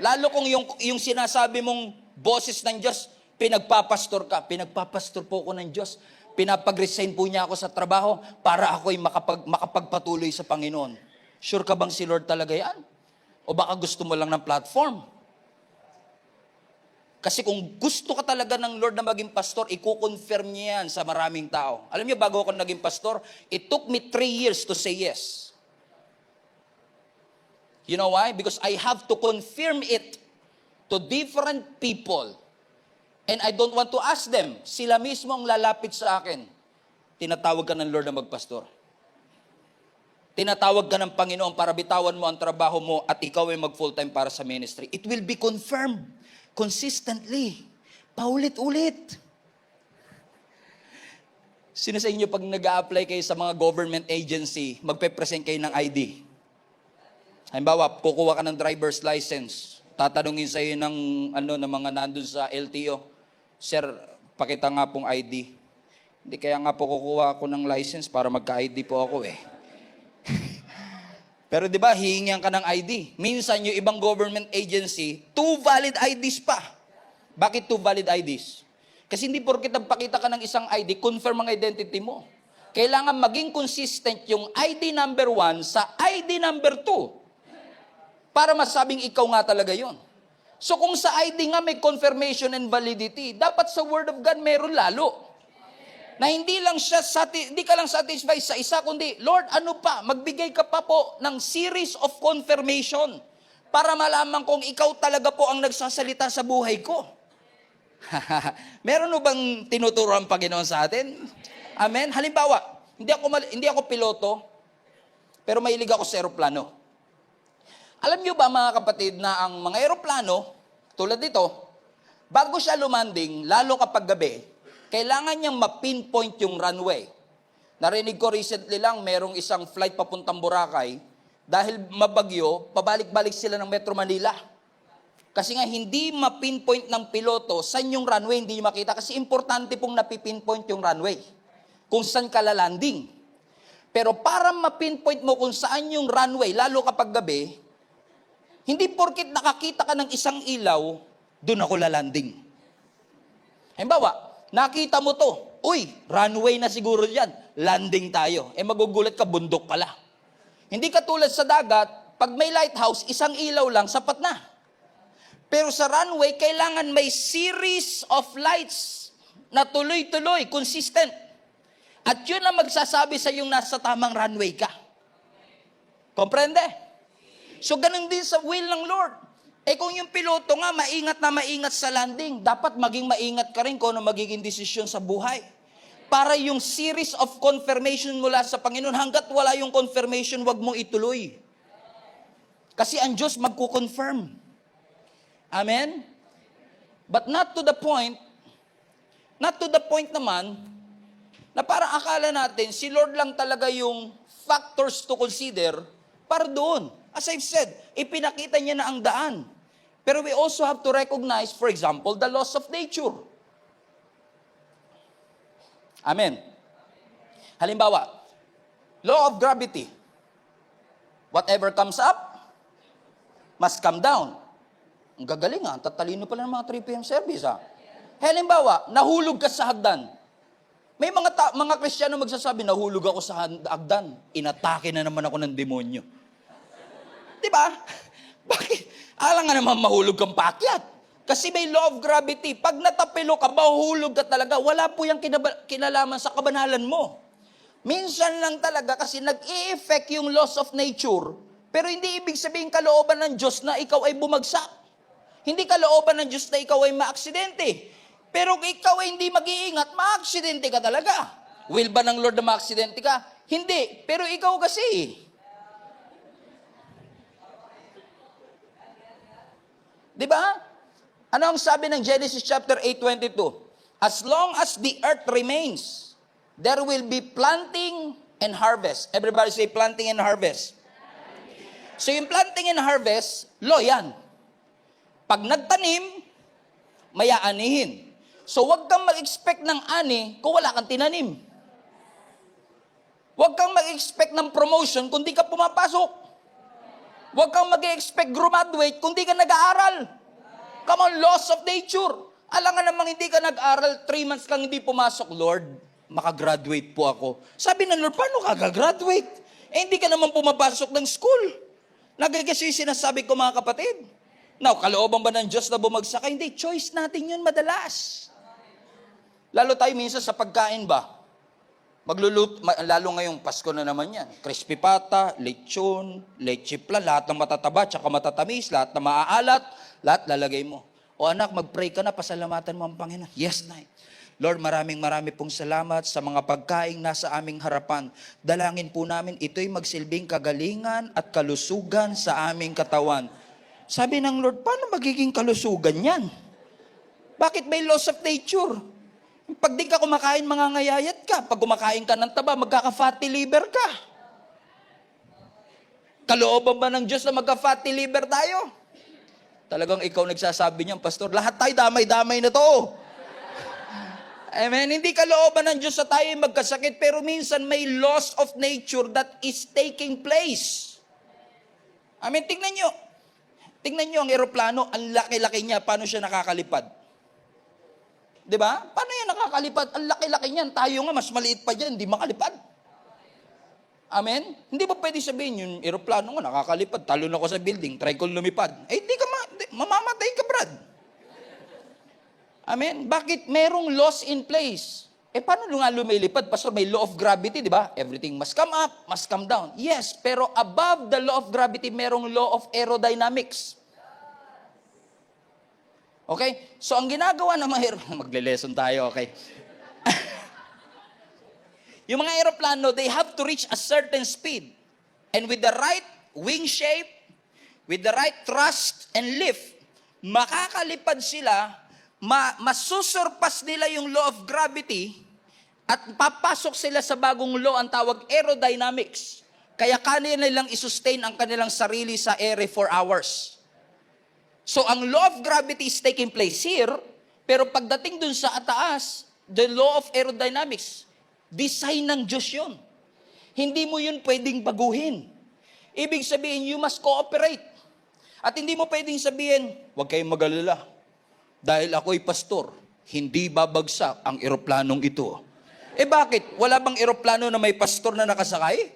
Lalo kung yung sinasabi mong boses ng Diyos, pinagpapastor ka. Pinagpapastor po ako ng Diyos. Pinapag-resign po niya ako sa trabaho para ako'y makapagpatuloy sa Panginoon. Sure ka bang si Lord talaga yan? O baka gusto mo lang ng platform? Kasi kung gusto ka talaga ng Lord na maging pastor, i-confirm niya yan sa maraming tao. Alam niyo, bago ako naging pastor, it took me 3 years to say yes. You know why? Because I have to confirm it to different people. And I don't want to ask them. Sila mismo ang lalapit sa akin. Tinatawag ka ng Lord na magpastor. Tinatawag ka ng Panginoon para bitawan mo ang trabaho mo at ikaw ay mag-full-time para sa ministry. It will be confirmed. Consistently. Paulit-ulit. Sino sa inyo pag nag-a-apply kayo sa mga government agency, magpe-present kayo ng ID? Halimbawa, kukuha ka ng driver's license. Tatanungin sa iyo ng mga nandun sa LTO. Sir, pakita nga pong ID. Hindi kaya nga po kukuha ako ng license para magka-ID po ako eh. Pero di ba, hihingihan ka ng ID. Minsan, yung ibang government agency, 2 valid IDs pa. Bakit 2 valid IDs? Kasi hindi porket nagpakita ka ng isang ID, confirm ang identity mo. Kailangan maging consistent yung ID number 1 sa ID number 2 para masabing ikaw nga talaga yon. So kung sa ID nga may confirmation and validity, dapat sa Word of God meron lalo. Na hindi ka lang satisfied sa isa, kundi, Lord, ano pa? Magbigay ka pa po ng series of confirmation para malaman kung ikaw talaga po ang nagsasalita sa buhay ko. Meron mo bang tinuturo ang Panginoon sa atin? Amen? Halimbawa, Hindi ako piloto, pero mahilig ako sa eroplano. Alam niyo ba mga kapatid na ang mga eroplano, tulad dito, bago siya lumanding, lalo kapag gabi, kailangan niyang ma-pinpoint yung runway. Narinig ko recently lang, merong isang flight papuntang Boracay, dahil mabagyo, pabalik-balik sila ng Metro Manila. Kasi nga, hindi ma-pinpoint ng piloto saan yung runway, hindi makita. Kasi importante pong napipinpoint yung runway, kung saan ka lalanding. Pero para ma-pinpoint mo kung saan yung runway, lalo kapag gabi, hindi porkit nakakita ka ng isang ilaw, doon ako lalanding. Halimbawa, nakita mo to, uy, runway na siguro dyan, landing tayo. Magugulat ka, bundok pala. Hindi katulad sa dagat, pag may lighthouse, isang ilaw lang, sapat na. Pero sa runway, kailangan may series of lights na tuloy-tuloy, consistent. At yun ang magsasabi sa yung nasa tamang runway ka. Komprende? So, ganun din sa will ng Lord. Kung yung piloto nga, maingat sa landing, dapat maging maingat ka rin kung ano magiging desisyon sa buhay. Para yung series of confirmation mula sa Panginoon, hanggat wala yung confirmation, wag mong ituloy. Kasi ang Diyos magko-confirm. Amen? But not to the point naman, na parang akala natin, si Lord lang talaga yung factors to consider para doon. As I've said, ipinakita niya na ang daan. Pero we also have to recognize, for example, the laws of nature. Amen. Halimbawa, law of gravity. Whatever comes up, must come down. Ang gagaling ang tatalino pala ng mga 3 PM service Halimbawa, nahulog ka sa hagdan. May mga Kristiyano magsasabi, nahulog ako sa hagdan. Inatake na naman ako ng demonyo. Diba? Bakit? Alam nga naman mahulog kang paakyat. Kasi may law of gravity. Pag natapilo ka, mahuhulog ka talaga. Wala po yung kinalaman sa kabanalan mo. Minsan lang talaga kasi nag-i-effect yung laws of nature. Pero hindi ibig sabihin kalooban ng Diyos na ikaw ay bumagsak. Hindi kalooban ng Diyos na ikaw ay maaksidente. Pero kung ikaw ay hindi mag-iingat, maaksidente ka talaga. Will ba ng Lord na maaksidente ka? Hindi. Pero ikaw kasi. Diba? Ano ang sabi ng Genesis chapter 8:22? As long as the earth remains, there will be planting and harvest. Everybody say planting and harvest. So yung planting and harvest, law yan. Pag nagtanim, may aanihin. So huwag kang mag-expect ng ani kung wala kang tinanim. Huwag kang mag-expect ng promotion kung di ka pumapasok. Huwag kang mag-expect graduate kung di ka nag-aaral. Come on, laws of nature. Alam nga namang hindi ka nag-aral, 3 months kang hindi pumasok, Lord, makagraduate po ako. Sabi ng Lord, paano ka gagraduate? Hindi ka naman pumapasok ng school. Kasi sinasabi ko mga kapatid. Now, kalooban ba ng Diyos na bumagsak? Hindi, choice natin yun madalas. Lalo tayo minsan sa pagkain ba? Lalo ngayong Pasko na naman yan. Crispy pata, lechon, leche plan, lahat ng matataba, tsaka matatamis, lahat na maaalat, lahat lalagay mo. O anak, mag-pray ka na, pasalamatan mo ang Panginoon. Yes, Nay. Lord, maraming pong salamat sa mga pagkaing nasa aming harapan. Dalangin po namin, ito'y magsilbing kagalingan at kalusugan sa aming katawan. Sabi ng Lord, paano magiging kalusugan yan? Bakit may laws of nature? Pag di ka kumakain, mangangayayat ka. Pag kumakain ka ng taba, magkaka-fatty liver ka. Kalooban ba ng Diyos na magka-fatty liver tayo? Talagang ikaw nagsasabi niyan, Pastor, lahat tayo damay-damay na to. Amen. Hindi kalooban ng Diyos sa tayo magkasakit, pero minsan may laws of nature that is taking place. Amen. Tingnan nyo ang eroplano, ang laki-laki niya, paano siya nakakalipad? Diba? Paano yan nakakalipad? Ang laki-laki niyan. Tayo nga, mas maliit pa dyan, hindi makalipad. Amen? Hindi ba pwede sabihin, yung eroplano nga nakakalipad, talon ako sa building, try ko lumipad. Di ka mamamatay ka, Brad. Amen? Bakit merong laws in place? Paano nga lumilipad? Pastor, may law of gravity, di ba? Everything must come up, must come down. Yes, pero above the law of gravity, merong law of aerodynamics. Okay? So, ang ginagawa ng magle-lesson tayo, okay? Yung mga aeroplano, they have to reach a certain speed. And with the right wing shape, with the right thrust and lift, makakalipad sila, masusurpass nila yung law of gravity, at papasok sila sa bagong law, ang tawag aerodynamics. Kaya kanila nilang isustain ang kanilang sarili sa ere for hours. So ang law of gravity is taking place here, pero pagdating dun sa ataas, the law of aerodynamics, design ng Diyos yun. Hindi mo yun pwedeng baguhin. Ibig sabihin, you must cooperate. At hindi mo pwedeng sabihin, huwag kayong mag-alala. Dahil ako'y pastor, hindi babagsak ang eroplanong ito. Eh bakit? Wala bang eroplano na may pastor na nakasakay?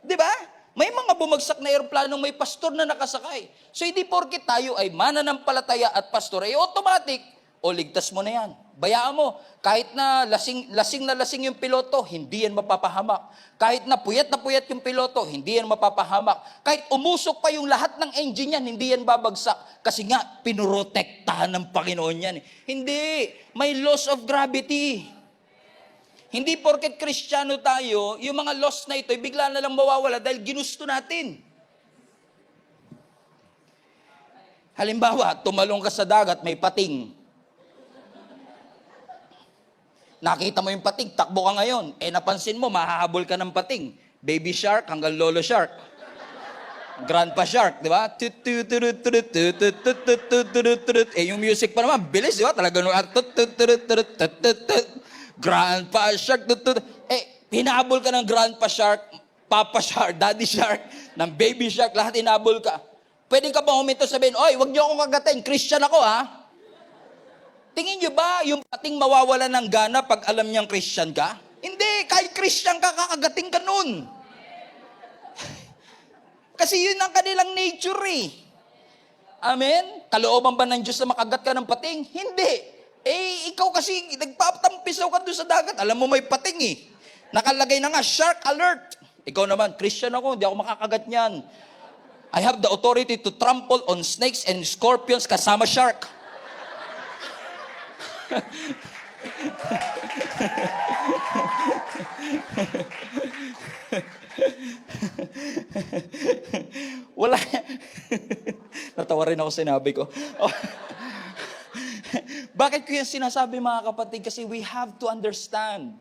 Di ba? May mga bumagsak na eroplanong may pastor na nakasakay. So hindi porket tayo ay mananampalataya at pastor, ay automatic, o ligtas mo na yan. Bayaan mo, kahit na lasing yung piloto, hindi yan mapapahamak. Kahit na puyat yung piloto, hindi yan mapapahamak. Kahit umusok pa yung lahat ng engine yan, hindi yan babagsak. Kasi nga, pinurotektahan ng Panginoon yan. Hindi, may laws of gravity. Hindi porket Kristiyano tayo, yung mga laws na ito, bigla na lang mawawala dahil ginusto natin. Halimbawa, tumalong ka sa dagat, may pating. Nakita mo yung pating, takbo ka ngayon. Eh napansin mo, mahahabol ka ng pating. Baby shark hanggang lolo shark. Grandpa shark, di ba? Eh yung music pa naman, bilis, di ba? Talagang Grandpa shark. Eh, hinahabol ka ng grandpa shark, papa shark, daddy shark, ng baby shark, lahat hinahabol ka. Pwede ka bang huminto sabihin, oy, wag niyo akong kagatin, Christian ako ha? Tingin niyo ba yung pating mawawala ng gana pag alam niyang Christian ka? Hindi, kahit Christian ka, kakagating ka nun. Kasi yun ang kanilang nature eh. Amen? Kalooban ba ng Diyos na makagat ka ng pating? Hindi. Eh, ikaw kasi, nagpatampisaw ka doon sa dagat. Alam mo may pating eh. Nakalagay na nga, shark alert. Ikaw naman, Christian ako, hindi ako makakagat niyan. I have the authority to trample on snakes and scorpions kasama shark. Wala. Natawa rin ako sinabi ko. Bakit ko yung sinasabi mga kapatid? Kasi we have to understand.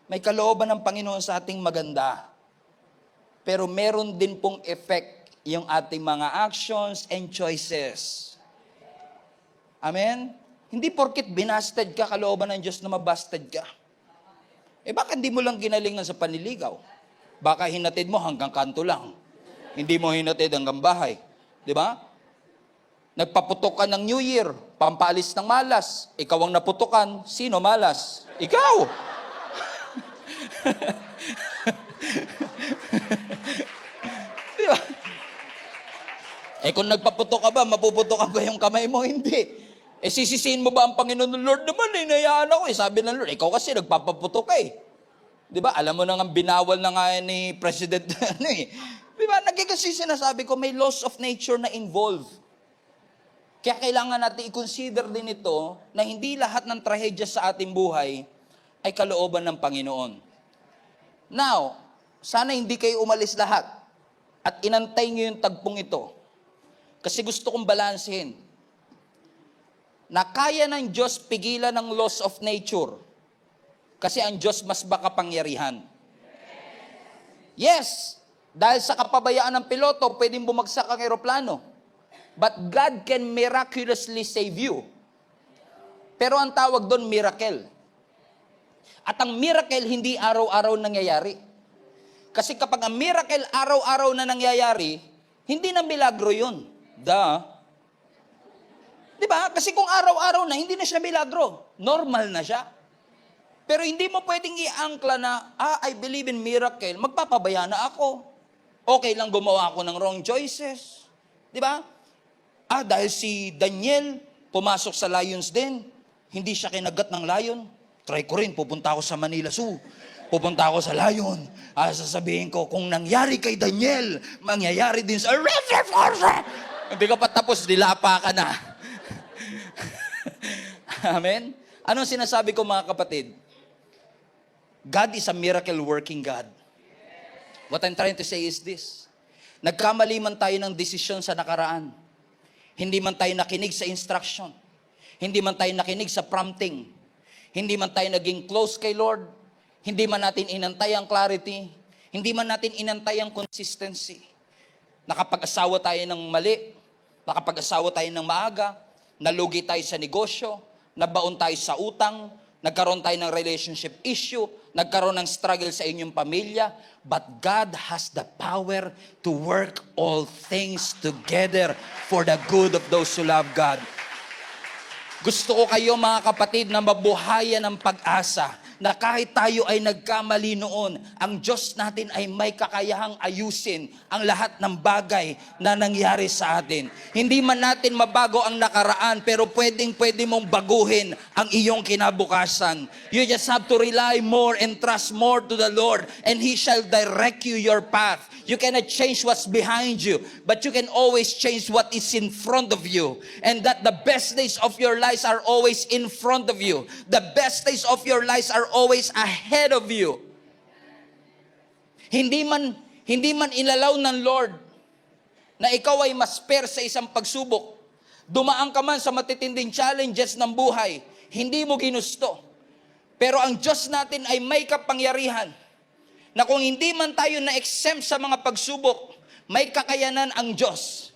May kalooban ng Panginoon sa ating maganda. Pero meron din pong effect yung ating mga actions and choices. Amen? Hindi porkit binasted ka, kalooban ng Diyos na mabasted ka. Eh baka hindi mo lang ginalingan sa panliligaw. Baka hinatid mo hanggang kanto lang. Hindi mo hinatid hanggang bahay. Di ba? Nagpaputok ka ng New Year, pampaalis ng malas. Ikaw ang naputukan, sino malas? Ikaw! Di ba? Eh kung nagpaputok ka ba, mapuputok ka ba yung kamay mo? Hindi. Eh sisisihin mo ba ang Panginoon ng Lord naman? Hinayaan ako eh. Sabi ng Lord, ikaw kasi nagpapaputok ka eh. Di ba? Alam mo na nga, binawal na nga ni President. Di ba? Nagkikasi sinasabi ko, may laws of nature na involved. Kaya kailangan natin i-consider din ito na hindi lahat ng trahedya sa ating buhay ay kalooban ng Panginoon. Now, sana hindi kayo umalis lahat at inantay nyo yung tagpong ito. Kasi gusto kong balansehin na kaya ng Diyos pigilan ng laws of nature kasi ang Diyos mas makapangyarihan. Yes, dahil sa kapabayaan ng piloto, pwedeng bumagsak ang eroplano. But God can miraculously save you. Pero ang tawag doon, miracle. At ang miracle, hindi araw-araw nangyayari. Kasi kapag ang miracle, araw-araw na nangyayari, hindi na milagro yun. Di ba? Kasi kung araw-araw na, hindi na siya milagro. Normal na siya. Pero hindi mo pwedeng i-angkla na, I believe in miracle, magpapabaya na ako. Okay lang gumawa ako ng wrong choices. Di ba? Dahil si Daniel, pumasok sa Lions Den, hindi siya kinagat ng lion. Try ko rin, pupunta ako sa Manila Zoo. Pupunta ako sa lion. Sasabihin ko, kung nangyari kay Daniel, mangyayari din sa... Hindi ka pa tapos, dilapa ka na. Amen? Anong sinasabi ko mga kapatid? God is a miracle working God. What I'm trying to say is this. Nagkamali man tayo ng desisyon sa nakaraan. Hindi man tayo nakinig sa instruction. Hindi man tayo nakinig sa prompting. Hindi man tayo naging close kay Lord. Hindi man natin inantay ang clarity. Hindi man natin inantay ang consistency. Nakapag-asawa tayo ng mali. Nakapag-asawa tayo ng maaga. Nalugi tayo sa negosyo. Nabaon tayo sa utang. Nagkaroon tayo ng relationship issue. Nagkaroon ng struggle sa inyong pamilya. But God has the power to work all things together for the good of those who love God. Gusto ko kayo mga kapatid na mabuhayan ng pag-asa na kahit tayo ay nagkamali noon, ang Diyos natin ay may kakayahang ayusin ang lahat ng bagay na nangyari sa atin. Hindi man natin mabago ang nakaraan, pero pwede mong baguhin ang iyong kinabukasan. You just have to rely more and trust more to the Lord, and He shall direct you your path. You cannot change what's behind you, but you can always change what is in front of you. And that the best days of your lives are always in front of you. The best days of your lives are always ahead of you. Hindi man inalaw ng Lord na ikaw ay masper sa isang pagsubok. Dumaan ka man sa matitinding challenges ng buhay, hindi mo ginusto. Pero ang Diyos natin ay may kapangyarihan na kung hindi man tayo na-exempt sa mga pagsubok, may kakayanan ang Diyos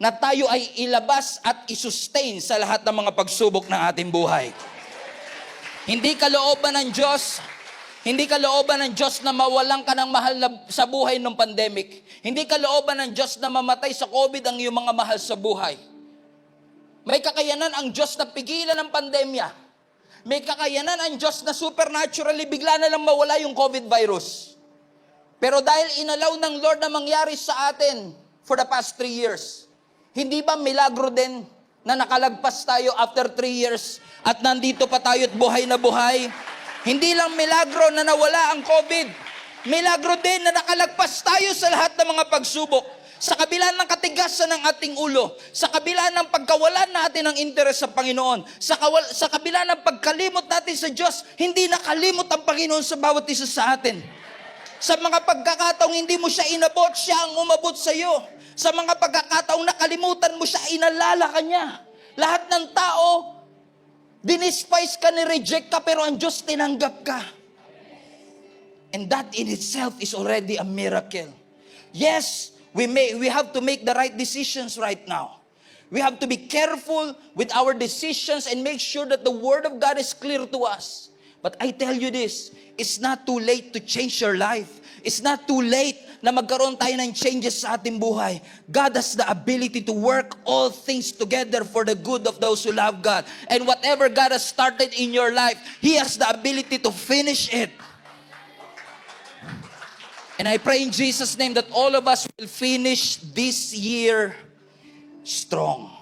na tayo ay ilabas at isustain sa lahat ng mga pagsubok ng ating buhay. Hindi kalooban ng Diyos na mawalan ka ng mahal sa buhay ng pandemic. Hindi kalooban ng Diyos na mamatay sa COVID ang iyong mga mahal sa buhay. May kakayanan ang Diyos na pigilan ang pandemya. May kakayanan ang Diyos na supernaturally bigla na lang mawala yung COVID virus. Pero dahil inalaw ng Lord na mangyari sa atin for the past 3 years, hindi ba milagro din na nakalagpas tayo after 3 years at nandito pa tayo at buhay na buhay? Hindi lang milagro na nawala ang COVID. Milagro din na nakalagpas tayo sa lahat ng mga pagsubok. Sa kabila ng katigasan ng ating ulo, sa kabila ng pagkawalan natin ng interes sa Panginoon, sa kabila ng pagkalimot natin sa Diyos, hindi nakalimot ang Panginoon sa bawat isa sa atin. Sa mga pagkakataong hindi mo siya inabot, siya ang umabot sa iyo. Sa mga pagkakataong nakalimutan mo siya, inalala ka niya. Lahat ng tao, dinispise ka, ni-reject ka, pero ang Diyos tinanggap ka. And that in itself is already a miracle. Yes, we have to make the right decisions right now. We have to be careful with our decisions and make sure that the Word of God is clear to us. But I tell you this, it's not too late to change your life. It's not too late na magkaroon tayo ng changes sa ating buhay. God has the ability to work all things together for the good of those who love God. And whatever God has started in your life, He has the ability to finish it. And I pray in Jesus' name that all of us will finish this year strong.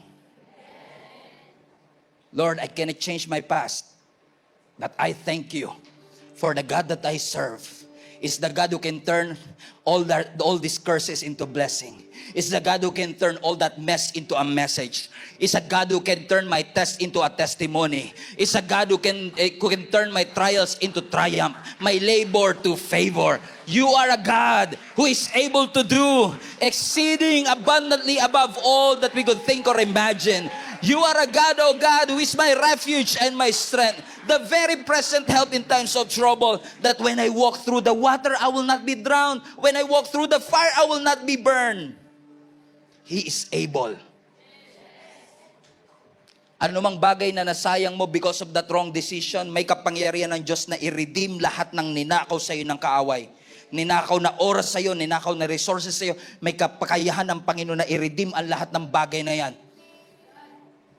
Lord, I cannot change my past, but I thank you for the God that I serve. It's the God who can turn all these curses into blessing. It's the God who can turn all that mess into a message. It's a God who can turn my test into a testimony. It's a God who can turn my trials into triumph, my labor to favor. You are a God who is able to do exceeding abundantly above all that we could think or imagine. You are a God, oh God, who is my refuge and my strength, the very present help in times of trouble, that when I walk through the water, I will not be drowned. When I walk through the fire, I will not be burned. He is able. Ano mang bagay na nasayang mo because of that wrong decision, may kapangyarihan ng Diyos na i-redeem lahat ng ninakaw sa iyo ng kaaway. Ninakaw na oras sa iyo, ninakaw na resources sa iyo, may kapakayahan ng Panginoon na i-redeem ang lahat ng bagay na yan.